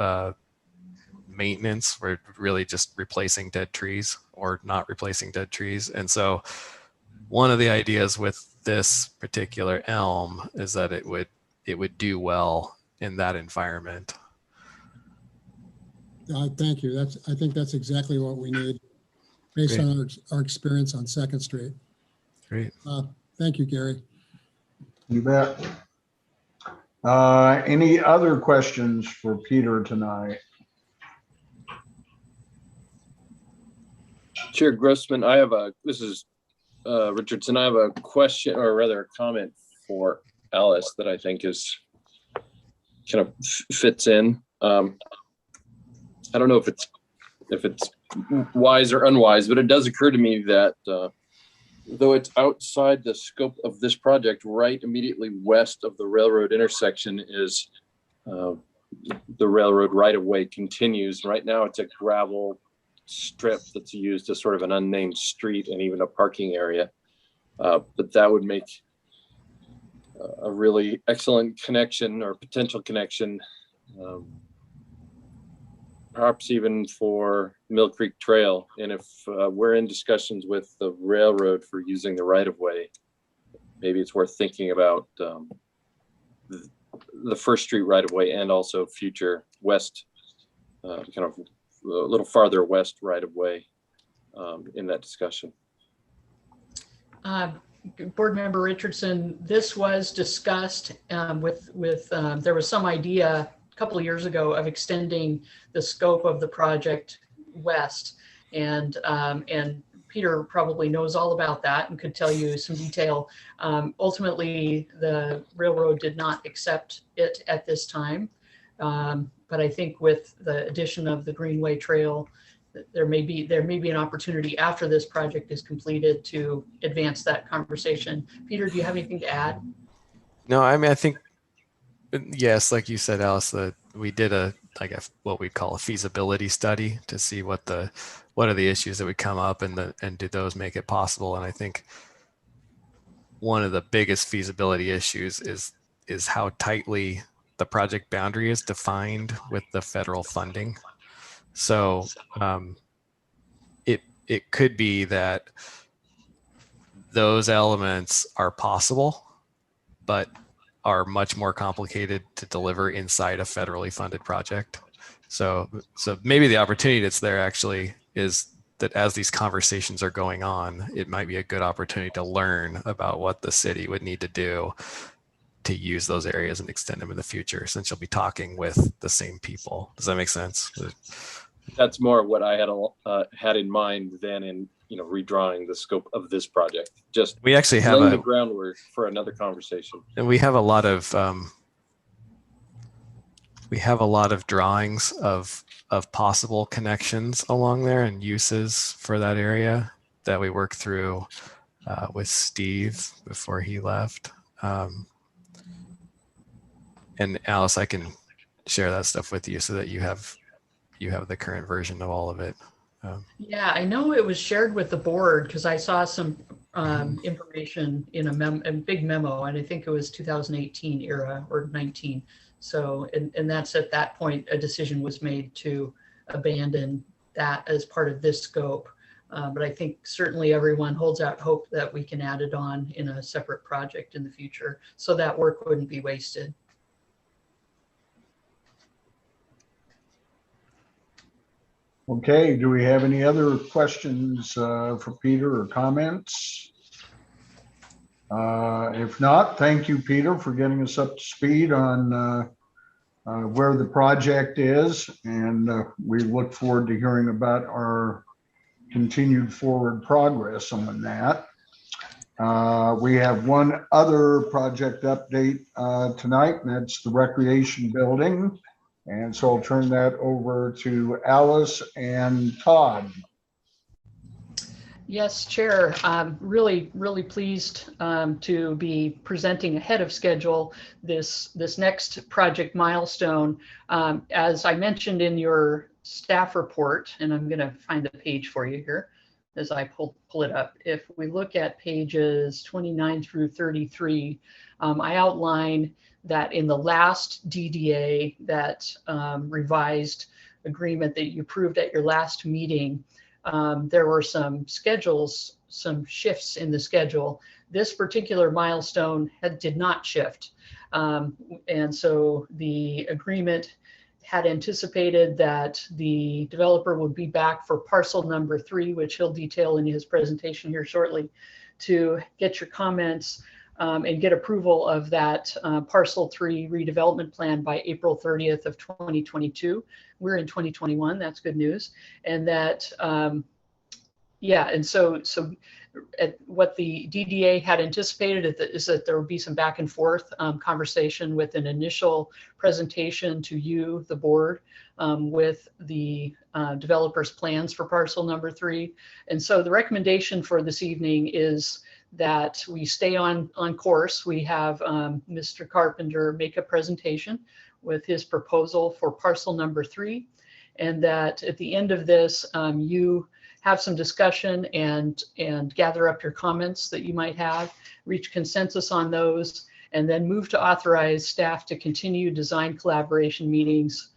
maintenance. We're really just replacing dead trees or not replacing dead trees. And so one of the ideas with this particular elm is that it would do well in that environment. Thank you. I think that's exactly what we need based on our experience on Second Street. Great. Thank you, Gary. You bet. Any other questions for Peter tonight? Chair Grossman, this is Richardson. I have a question, or rather a comment for Alice that I think is kind of fits in. I don't know if it's wise or unwise, but it does occur to me that though it's outside the scope of this project, right immediately west of the railroad intersection is the railroad right-of-way continues. Right now it's a gravel strip that's used as sort of an unnamed street and even a parking area. But that would make a really excellent connection or potential connection, perhaps even for Mill Creek Trail. And if we're in discussions with the railroad for using the right-of-way, maybe it's worth thinking about the First Street right-of-way and also future west, kind of a little farther west right-of-way in that discussion. Board Member Richardson, this was discussed there was some idea a couple of years ago of extending the scope of the project west, and Peter probably knows all about that and could tell you some detail. Ultimately, the railroad did not accept it at this time, but I think with the addition of the Greenway Trail, there may be an opportunity after this project is completed to advance that conversation. Peter, do you have anything to add? No, I mean, I think, yes, like you said, Alice, that we did what we call a feasibility study to see what are the issues that would come up and do those make it possible. And I think one of the biggest feasibility issues is how tightly the project boundary is defined with the federal funding. So it could be that those elements are possible, but are much more complicated to deliver inside a federally funded project. So maybe the opportunity that's there actually is that as these conversations are going on, it might be a good opportunity to learn about what the city would need to do to use those areas and extend them in the future, since you'll be talking with the same people. Does that make sense? That's more what I had in mind than in redrawing the scope of this project. Just we actually have laying the groundwork for another conversation. And we have a lot of drawings of possible connections along there and uses for that area that we worked through with Steve before he left. And Alice, I can share that stuff with you so that you have the current version of all of it. Yeah, I know it was shared with the board because I saw some information in a big memo, and I think it was 2018 era or 19. So, and that's at that point, a decision was made to abandon that as part of this scope. But I think certainly everyone holds out hope that we can add it on in a separate project in the future, so that work wouldn't be wasted. Okay, do we have any other questions for Peter or comments? If not, thank you, Peter, for getting us up to speed on where the project is. And we look forward to hearing about our continued forward progress on that. We have one other project update tonight, and that's the recreation building. And so I'll turn that over to Alice and Todd. Yes, Chair. Really pleased to be presenting ahead of schedule this next project milestone. As I mentioned in your staff report, and I'm going to find the page for you here as I pull it up. If we look at pages 29 through 33, I outline that in the last DDA, that revised agreement that you approved at your last meeting, there were some shifts in the schedule. This particular milestone did not shift. And so the agreement had anticipated that the developer would be back for parcel number 3, which he'll detail in his presentation here shortly, to get your comments and get approval of that parcel 3 redevelopment plan by April 30th of 2022. We're in 2021, that's good news. And that, yeah, and so what the DDA had anticipated is that there would be some back and forth conversation with an initial presentation to you, the board, with the developer's plans for parcel number 3. And so the recommendation for this evening is that we stay on course. We have Mr. Carpenter make a presentation with his proposal for parcel number 3, and that at the end of this, you have some discussion and gather up your comments that you might have, reach consensus on those, and then move to authorize staff to continue design collaboration meetings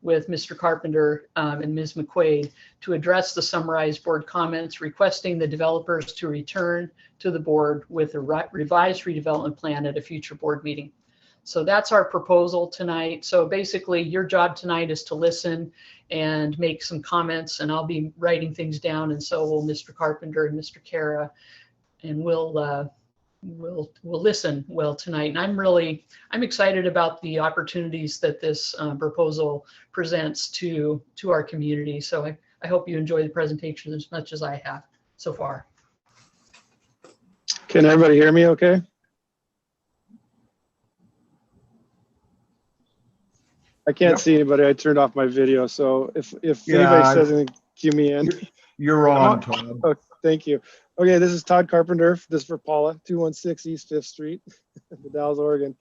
with Mr. Carpenter and Ms. McQuaid to address the summarized board comments, requesting the developers to return to the board with a revised redevelopment plan at a future board meeting. So that's our proposal tonight. So basically your job tonight is to listen and make some comments, and I'll be writing things down, and so will Mr. Carpenter and Mr. Kara, and we'll listen well tonight. And I'm excited about the opportunities that this proposal presents to our community. So I hope you enjoy the presentation as much as I have so far. Can everybody hear me okay? I can't see anybody. I turned off my video. So if anybody says anything, cue me in. You're on, Todd. Oh, thank you. Okay, this is Todd Carpenter. This is for Paula, 216 East 5th Street, Dallas, Oregon.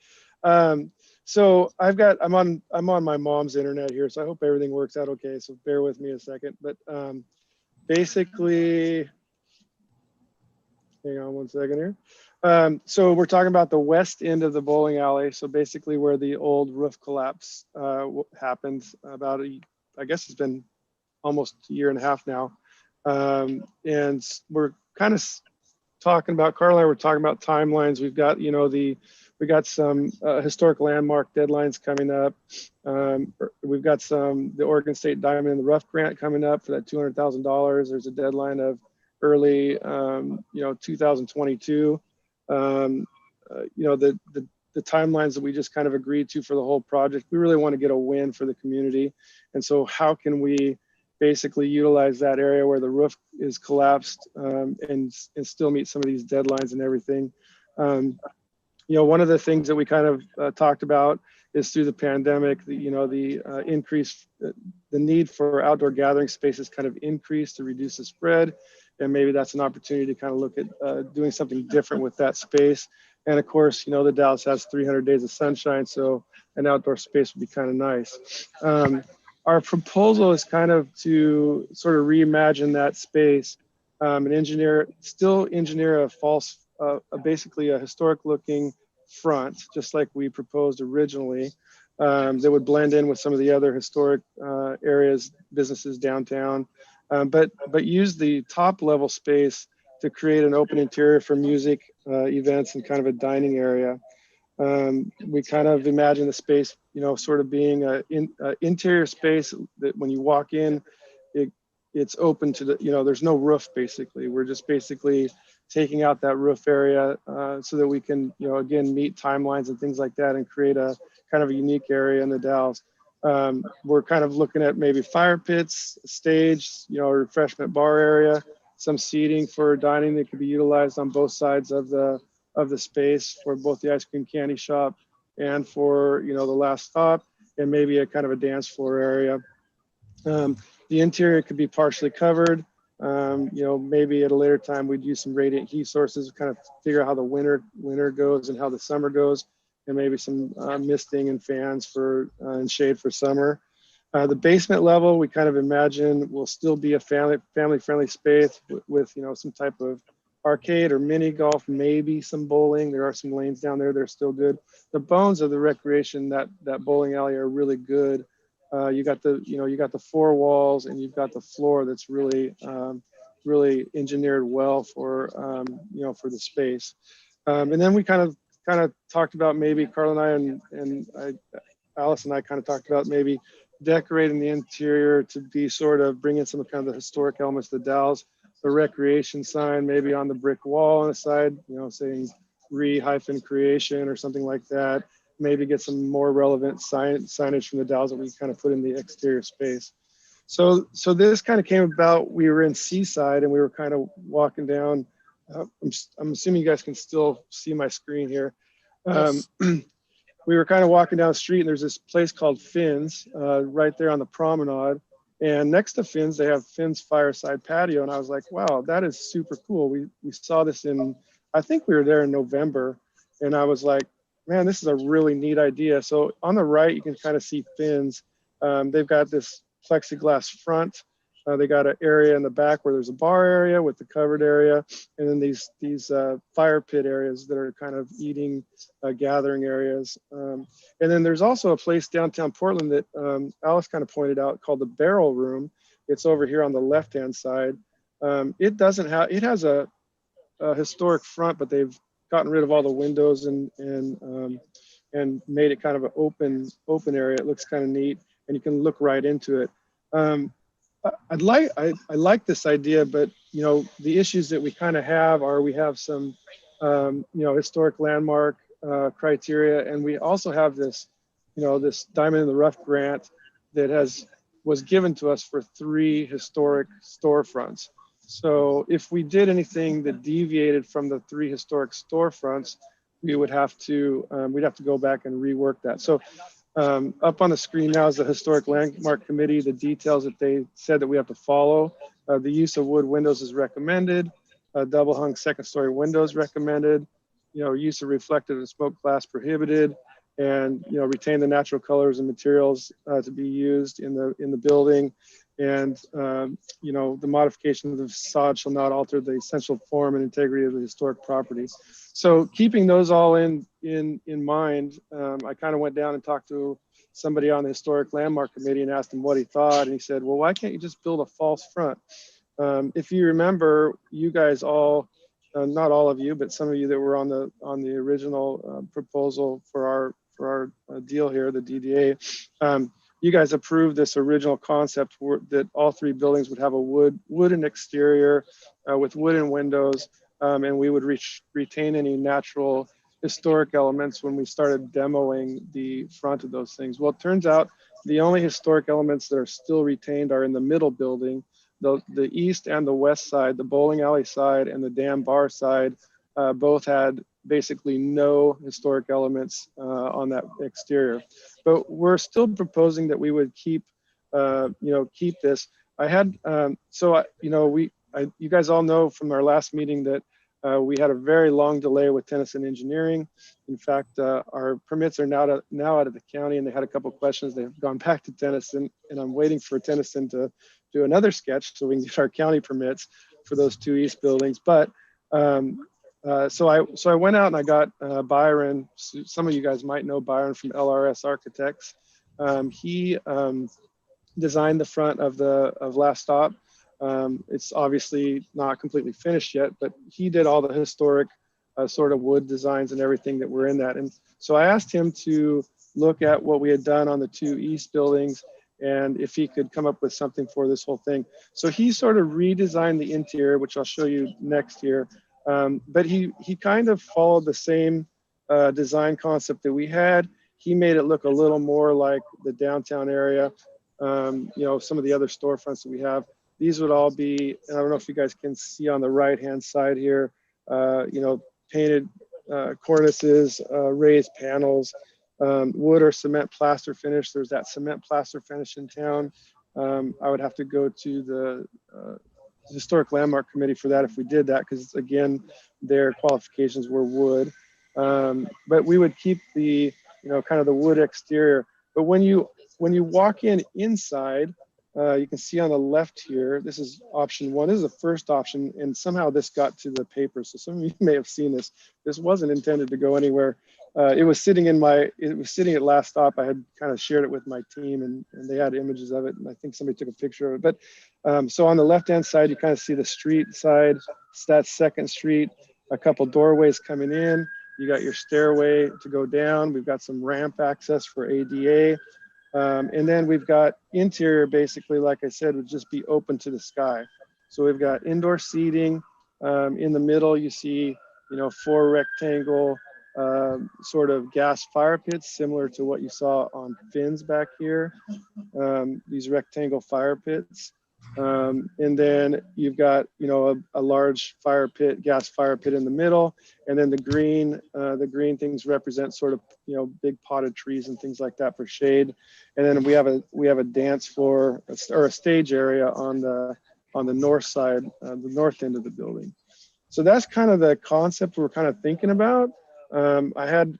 So I'm on my mom's internet here, so I hope everything works out okay. So bear with me a second. But basically, hang on one second here. So we're talking about the west end of the bowling alley. So basically where the old roof collapse happened about, I guess it's been almost a year and a half now. And we're kind of talking about, Carl and I were talking about timelines. We've got, we got some historic landmark deadlines coming up. We've got the Oregon State Diamond in the Rough grant coming up for that $200,000. There's a deadline of early, 2022. The timelines that we just kind of agreed to for the whole project, we really want to get a win for the community. And so how can we basically utilize that area where the roof is collapsed and still meet some of these deadlines and everything. One of the things that we kind of talked about is through the pandemic, the increase, the need for outdoor gathering spaces kind of increased to reduce the spread. And maybe that's an opportunity to kind of look at doing something different with that space. And of course, the Dalles has 300 days of sunshine, so an outdoor space would be kind of nice. Our proposal is kind of to sort of reimagine that space and still engineer a false, basically a historic looking front, just like we proposed originally, that would blend in with some of the other historic areas, businesses downtown, but use the top level space to create an open interior for music events and kind of a dining area. We kind of imagine the space, sort of being an interior space that when you walk in, it's open to there's no roof basically. We're just basically taking out that roof area so that we can, again, meet timelines and things like that and create a kind of a unique area in the Dalles. We're kind of looking at maybe fire pits, stage, a refreshment bar area, some seating for dining that could be utilized on both sides of the space for both the ice cream candy shop and for the last stop, and maybe a kind of a dance floor area. The interior could be partially covered. Maybe at a later time we'd use some radiant heat sources, kind of figure out how the winter goes and how the summer goes, and maybe some misting and fans for and shade for summer. The basement level, we kind of imagine will still be a family-friendly space with some type of arcade or mini golf, maybe some bowling. There are some lanes down there that are still good. The bones of the recreation, that bowling alley, are really good. You got the four walls and you've got the floor that's really engineered well for for the space. And then we kind of talked about maybe Carl and I Alice and I kind of talked about maybe decorating the interior to be sort of bring in some kind of the historic elements of the Dalles. The recreation sign maybe on the brick wall on the side, saying re-creation or something like that. Maybe get some more relevant signage from the Dalles that we kind of put in the exterior space. So this kind of came about, we were in Seaside and we were kind of walking down. I'm assuming you guys can still see my screen here. Yes. We were kind of walking down the street and there's this place called Finn's right there on the promenade. And next to Finn's, they have Finn's Fireside Patio. And I was like, wow, that is super cool. We saw this I think we were there in November. And I was like, man, this is a really neat idea. So on the right, you can kind of see Finn's. They've got this plexiglass front. They got an area in the back where there's a bar area with the covered area. And then these fire pit areas that are kind of eating gathering areas. And then there's also a place downtown Portland that Alice kind of pointed out called the Barrel Room. It's over here on the left-hand side. It has a historic front, but they've gotten rid of all the windows and made it kind of an open area. It looks kind of neat and you can look right into it. I like this idea, but the issues that we kind of have are we have some historic landmark criteria, and we also have this this Diamond in the Rough grant that was given to us for 3 historic storefronts. So if we did anything that deviated from the 3 historic storefronts, we would have to we'd have to go back and rework that. So up on the screen now is the Historic Landmark Committee, the details that they said that we have to follow. The use of wood windows is recommended. Double hung second story windows recommended. Use of reflective and smoke glass prohibited, and retain the natural colors and materials to be used in the building. And, you know, the modification of the facade shall not alter the essential form and integrity of the historic property. So keeping those all in mind, I kind of went down and talked to somebody on the Historic Landmark Committee and asked him what he thought. And he said, well, why can't you just build a false front? If you remember, you guys all, not all of you, but some of you that were on the original proposal for our deal here, the DDA, you guys approved this original concept that all three buildings would have a wooden exterior with wooden windows, and we would retain any natural historic elements when we started demoing the front of those things. Well, it turns out the only historic elements that are still retained are in the middle building. The east and the west side, the bowling alley side and the dam bar side, both had basically no historic elements on that exterior. But we're still proposing that we would keep, you know, keep this. I had, you know, you guys all know from our last meeting that we had a very long delay with Tennyson Engineering. In fact, our permits are now out of the county, and they had a couple questions. They've gone back to Tennyson, and I'm waiting for Tennyson to do another sketch so we can get our county permits for those two east buildings. But so I went out and I got Byron. Some of you guys might know Byron from LRS Architects. He designed the front of Last Stop. It's obviously not completely finished yet, but he did all the historic sort of wood designs and everything that were in that. And so I asked him to look at what we had done on the two east buildings and if he could come up with something for this whole thing. So he sort of redesigned the interior, which I'll show you next here. But he kind of followed the same design concept that we had. He made it look a little more like the downtown area. You know, some of the other storefronts that we have. These would all be, I don't know if you guys can see on the right-hand side here, you know, painted cornices, raised panels, wood or cement plaster finish. There's that cement plaster finish in town. I would have to go to the Historic Landmark Committee for that if we did that, because again, their qualifications were wood. But we would keep the, you know, kind of the wood exterior. But when you walk inside, you can see on the left here, this is option one. This is the first option, and somehow this got to the paper. So some of you may have seen this. This wasn't intended to go anywhere. It was sitting at Last Stop. I had kind of shared it with my team, and they had images of it, and I think somebody took a picture of it. But so on the left-hand side, you kind of see the street side. It's that second street, a couple doorways coming in. You got your stairway to go down. We've got some ramp access for ADA. And then we've got interior, basically, like I said, would just be open to the sky. So we've got indoor seating. In the middle, you see, you know, 4 rectangle sort of gas fire pits, similar to what you saw on Finn's back here. These rectangle fire pits. And then you've got, you know, a large fire pit, gas fire pit in the middle. And then the green things represent sort of, you know, big potted trees and things like that for shade. And then we have a dance floor or a stage area on the north side, the north end of the building. So that's kind of the concept we're kind of thinking about. I had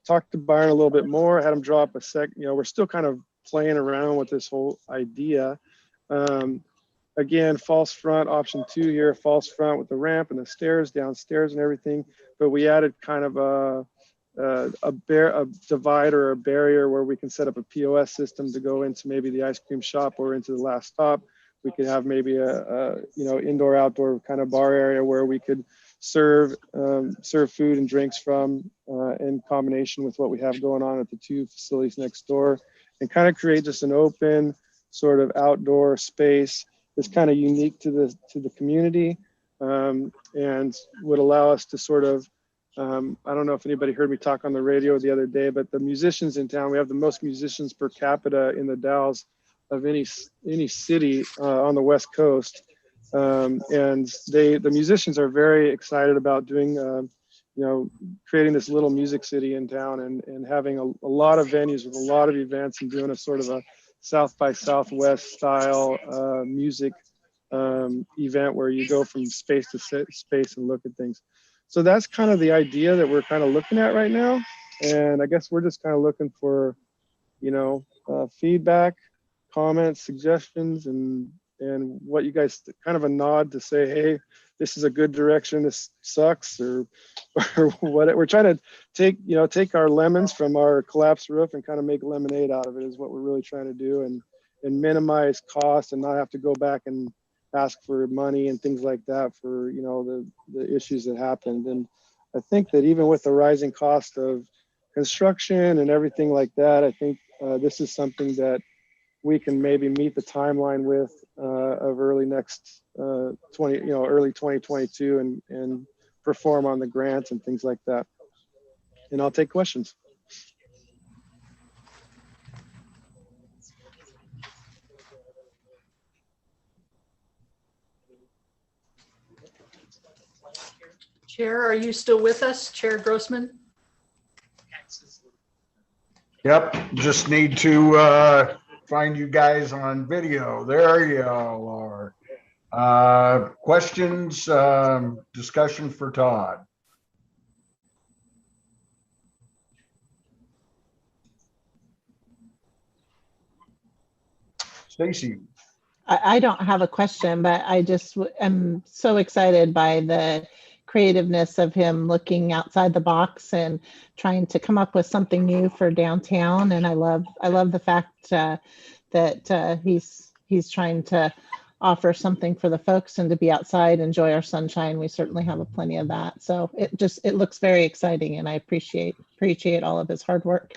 talked to Byron a little bit more, had him draw up you know, we're still kind of playing around with this whole idea. Again, false front, option 2 here, false front with the ramp and the stairs downstairs and everything. But we added kind of a divider or a barrier where we can set up a POS system to go into maybe the ice cream shop or into the Last Stop. We could have maybe a you know, indoor outdoor kind of bar area where we could serve food and drinks from in combination with what we have going on at the 2 facilities next door, and kind of create just an open sort of outdoor space that's kind of unique to the community, and would allow us to sort of, I don't know if anybody heard me talk on the radio the other day, but the musicians in town, we have the most musicians per capita in the Dalles of any city on the West Coast. And the musicians are very excited about doing, you know, creating this little music city in town and having a lot of venues with a lot of events and doing a sort of a South by Southwest style music event where you go from space to space and look at things. So that's kind of the idea that we're kind of looking at right now. And I guess we're just kind of looking for, you know, feedback. comments, suggestions, and what you guys, kind of a nod to say, hey, this is a good direction, this sucks, or what. We're trying to take our lemons from our collapsed roof and kind of make lemonade out of it is what we're really trying to do, and minimize costs and not have to go back and ask for money and things like that for the issues that happened. And I think that even with the rising cost of construction and everything like that, I think this is something that we can maybe meet the timeline with of early 2022 and perform on the grants and things like that. And I'll take questions. Chair, are you still with us, Chair Grossman? Yep, just need to find you guys on video. There you are. Questions, discussion for Todd. Stacy. I don't have a question, but I just am so excited by the creativeness of him looking outside the box and trying to come up with something new for downtown. And I love the fact that he's trying to offer something for the folks and to be outside, enjoy our sunshine. We certainly have plenty of that. So it looks very exciting, and I appreciate all of his hard work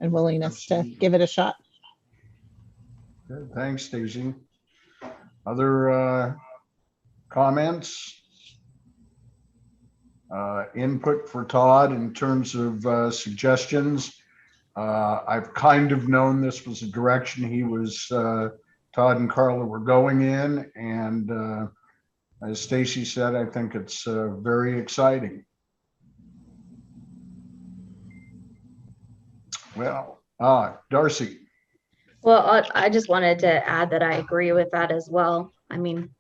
and willingness to give it a shot. Good. Thanks, Stacy. Other comments? Input for Todd in terms of suggestions. I've kind of known this was a direction he was, Todd and Carla were going in, and as Stacy said, I think it's very exciting. Well, Darcy. Well, I just wanted to add that I agree with that as well. I mean,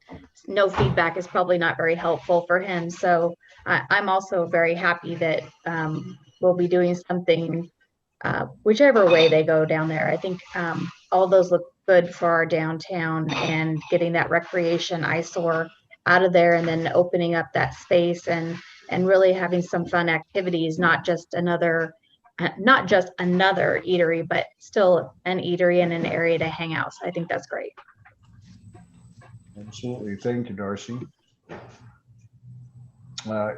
no feedback is probably not very helpful for him. So I'm also very happy that we'll be doing something, whichever way they go down there. I think all those look good for our downtown, and getting that recreation eyesore out of there, and then opening up that space and really having some fun activities, not just another eatery, but still an eatery and an area to hang out. So I think that's great. Absolutely. Thank you, Darcy.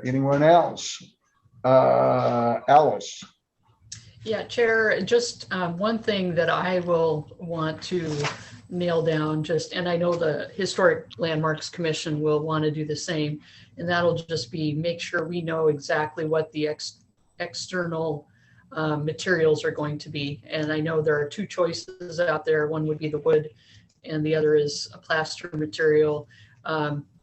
Anyone else? Alice. Yeah, Chair, just one thing that I will want to nail down, and I know the Historic Landmarks Commission will want to do the same, and that'll just be make sure we know exactly what the external materials are going to be. And I know there are two choices out there. One would be the wood and the other is a plaster material.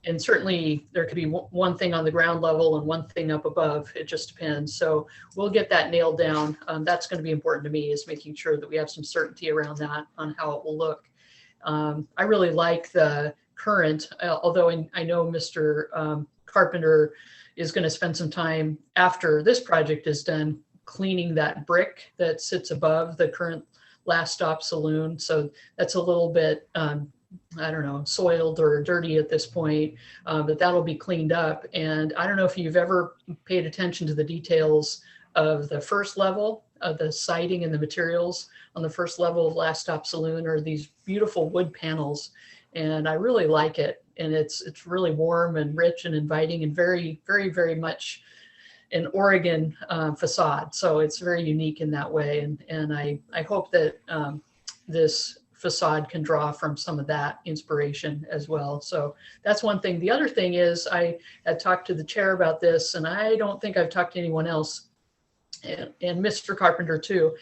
And certainly there could be one thing on the ground level and one thing up above. It just depends. So we'll get that nailed down. That's going to be important to me, is making sure that we have some certainty around that, on how it will look. I really like the current, although I know Mr. Carpenter is going to spend some time after this project is done cleaning that brick that sits above the current Last Stop Saloon. So that's a little bit, I don't know, soiled or dirty at this point, but that'll be cleaned up. And I don't know if you've ever paid attention to the details of the first level of the siding and the materials on the first level of Last Stop Saloon are these beautiful wood panels. And I really like it. And it's really warm and rich and inviting and very, very, very much an Oregon facade. So it's very unique in that way. And I hope that this facade can draw from some of that inspiration as well. So that's one thing. The other thing is, I had talked to the chair about this, and I don't think I've talked to anyone else, and Mr. Carpenter too,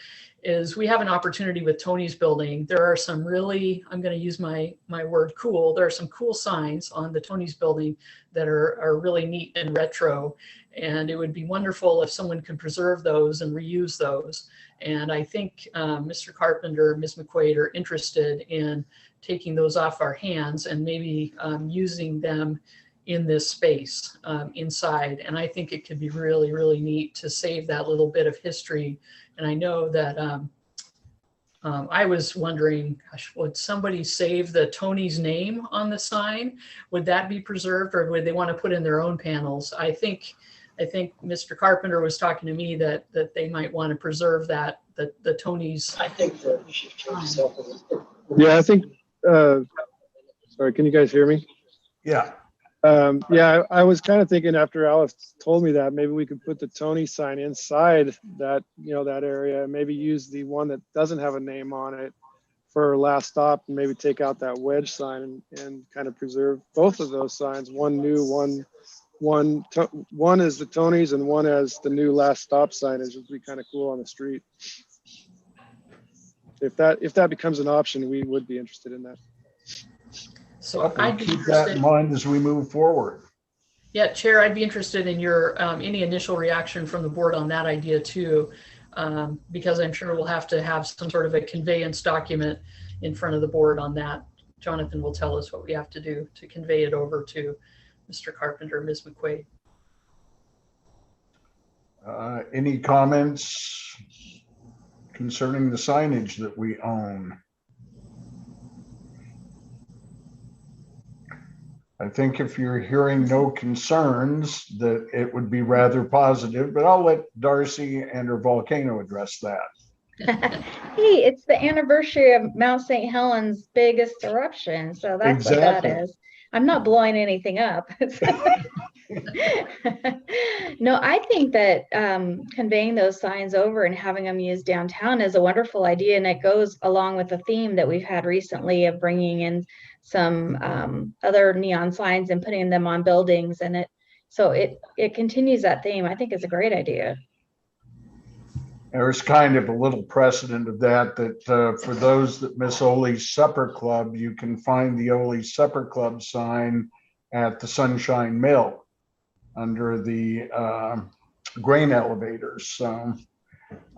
is we have an opportunity with Tony's building. There are some really, I'm going to use my word cool, there are some cool signs on the Tony's building that are really neat and retro. And it would be wonderful if someone could preserve those and reuse those. And I think Mr. Carpenter, Ms. McQuaid are interested in taking those off our hands and maybe using them in this space inside. And I think it could be really, really neat to save that little bit of history. And I know that I was wondering, gosh, would somebody save the Tony's name on the sign? Would that be preserved, or would they want to put in their own panels? I think Mr. Carpenter was talking to me that they might want to preserve that, the Tony's. I think that yeah, I think, sorry, can you guys hear me? Yeah. Yeah, I was kind of thinking after Alice told me that maybe we could put the Tony sign inside that, that area, and maybe use the one that doesn't have a name on it for last stop, and maybe take out that wedge sign and kind of preserve both of those signs. One new, one is the Tony's, and one as the new last stop signage. Would be kind of cool on the street. If that becomes an option, we would be interested in that. So I'd keep that in mind as we move forward. Yeah, Chair, I'd be interested in your any initial reaction from the board on that idea too, because I'm sure we'll have to have some sort of a conveyance document in front of the board on that. Jonathan will tell us what we have to do to convey it over to Mr. Carpenter, Ms. McQuaid. Any comments concerning the signage that we own? I think if you're hearing no concerns, that it would be rather positive, but I'll let Darcy and her volcano address that. Hey, it's the anniversary of Mount St. Helens' biggest eruption, so that's what that is. I'm not blowing anything up. No, I think that conveying those signs over and having them used downtown is a wonderful idea, and it goes along with the theme that we've had recently of bringing in some other neon signs and putting them on buildings, and it continues that theme. I think it's a great idea. There's kind of a little precedent of that for those that miss Ole's Supper Club, you can find the Ole's Supper Club sign at the Sunshine Mill under the grain elevators. So,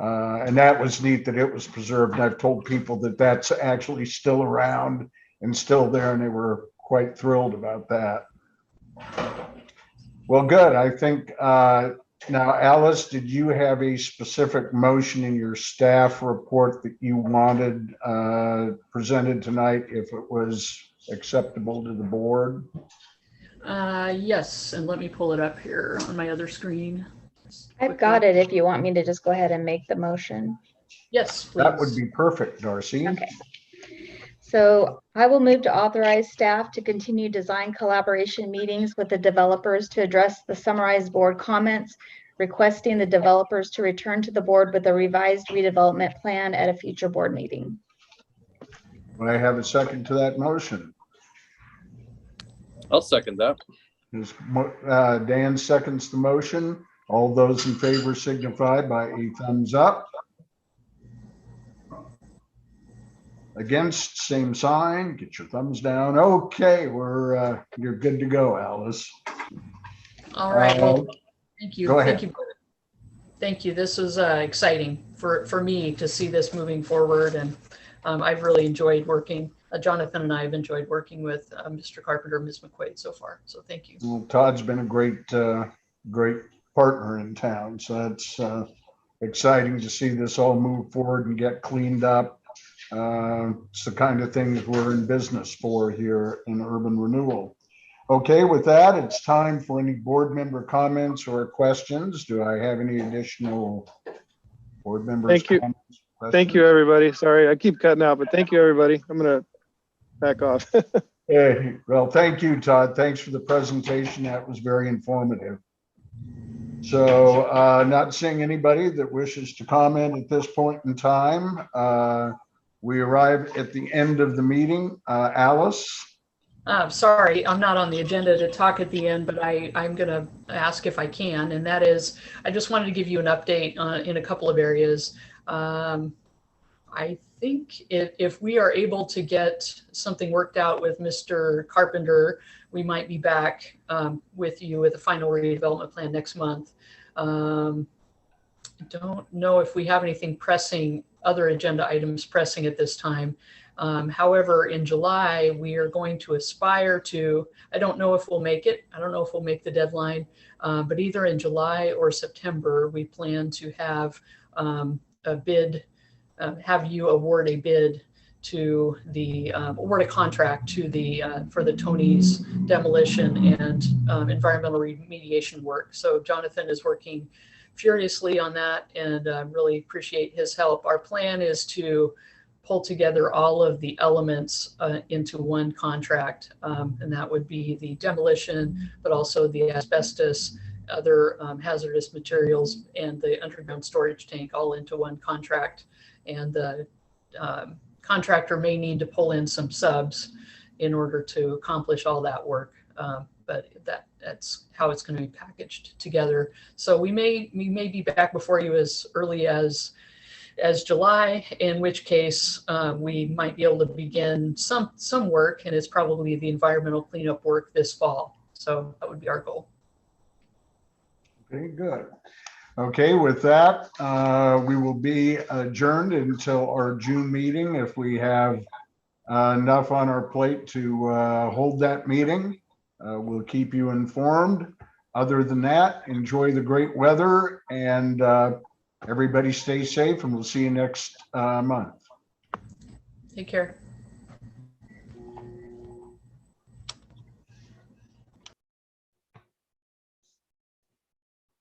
and that was neat that it was preserved. And I've told people that that's actually still around and still there, and they were quite thrilled about that. Well, good. I think now, Alice, did you have a specific motion in your staff report that you wanted presented tonight if it was acceptable to the board? Yes, and let me pull it up here on my other screen. I've got it if you want me to just go ahead and make the motion. Yes, please. That would be perfect, Darcy. Okay. So I will move to authorize staff to continue design collaboration meetings with the developers to address the summarized board comments, requesting the developers to return to the board with a revised redevelopment plan at a future board meeting. Do I have a second to that motion? I'll second that. Dan seconds the motion. All those in favor signify by a thumbs up. Against, same sign. Get your thumbs down. Okay, you're good to go, Alice. All right. Well, thank you. Go ahead. Thank you. Thank you. This was exciting for me to see this moving forward, and I've really enjoyed working. Jonathan and I have enjoyed working with Mr. Carpenter and Ms. McQuaid so far. So thank you. Well, Todd's been a great partner in town, so that's exciting to see this all move forward and get cleaned up. It's the kind of things we're in business for here in urban renewal. Okay, with that, it's time for any board member comments or questions. Do I have any additional board members? Thank you. Thank you, everybody. Sorry, I keep cutting out, but thank you, everybody. I'm going to back off. Hey, well, thank you, Todd. Thanks for the presentation. That was very informative. So not seeing anybody that wishes to comment at this point in time. We arrive at the end of the meeting. Alice? Sorry, I'm not on the agenda to talk at the end, but I'm going to ask if I can, and that is, I just wanted to give you an update in a couple of areas. I think if we are able to get something worked out with Mr. Carpenter, we might be back with you with a final redevelopment plan next month. I don't know if we have anything pressing, other agenda items pressing at this time. However, in July, we are going to aspire to, I don't know if we'll make it. I don't know if we'll make the deadline, but either in July or September, we plan to have a bid have you award a bid to the award a contract to the for the Tony's demolition and environmental remediation work. So Jonathan is working furiously on that, and really appreciate his help. Our plan is to pull together all of the elements into one contract, and that would be the demolition, but also the asbestos, other hazardous materials, and the underground storage tank all into one contract. And the contractor may need to pull in some subs in order to accomplish all that work. But that's how it's going to be packaged together. So we may be back before you as early as July, in which case we might be able to begin some work, and it's probably the environmental cleanup work this fall. So that would be our goal. Okay, good. Okay, with that, we will be adjourned until our June meeting. If we have enough on our plate to hold that meeting, we'll keep you informed. Other than that, enjoy the great weather, and everybody stay safe, and we'll see you next month. Take care.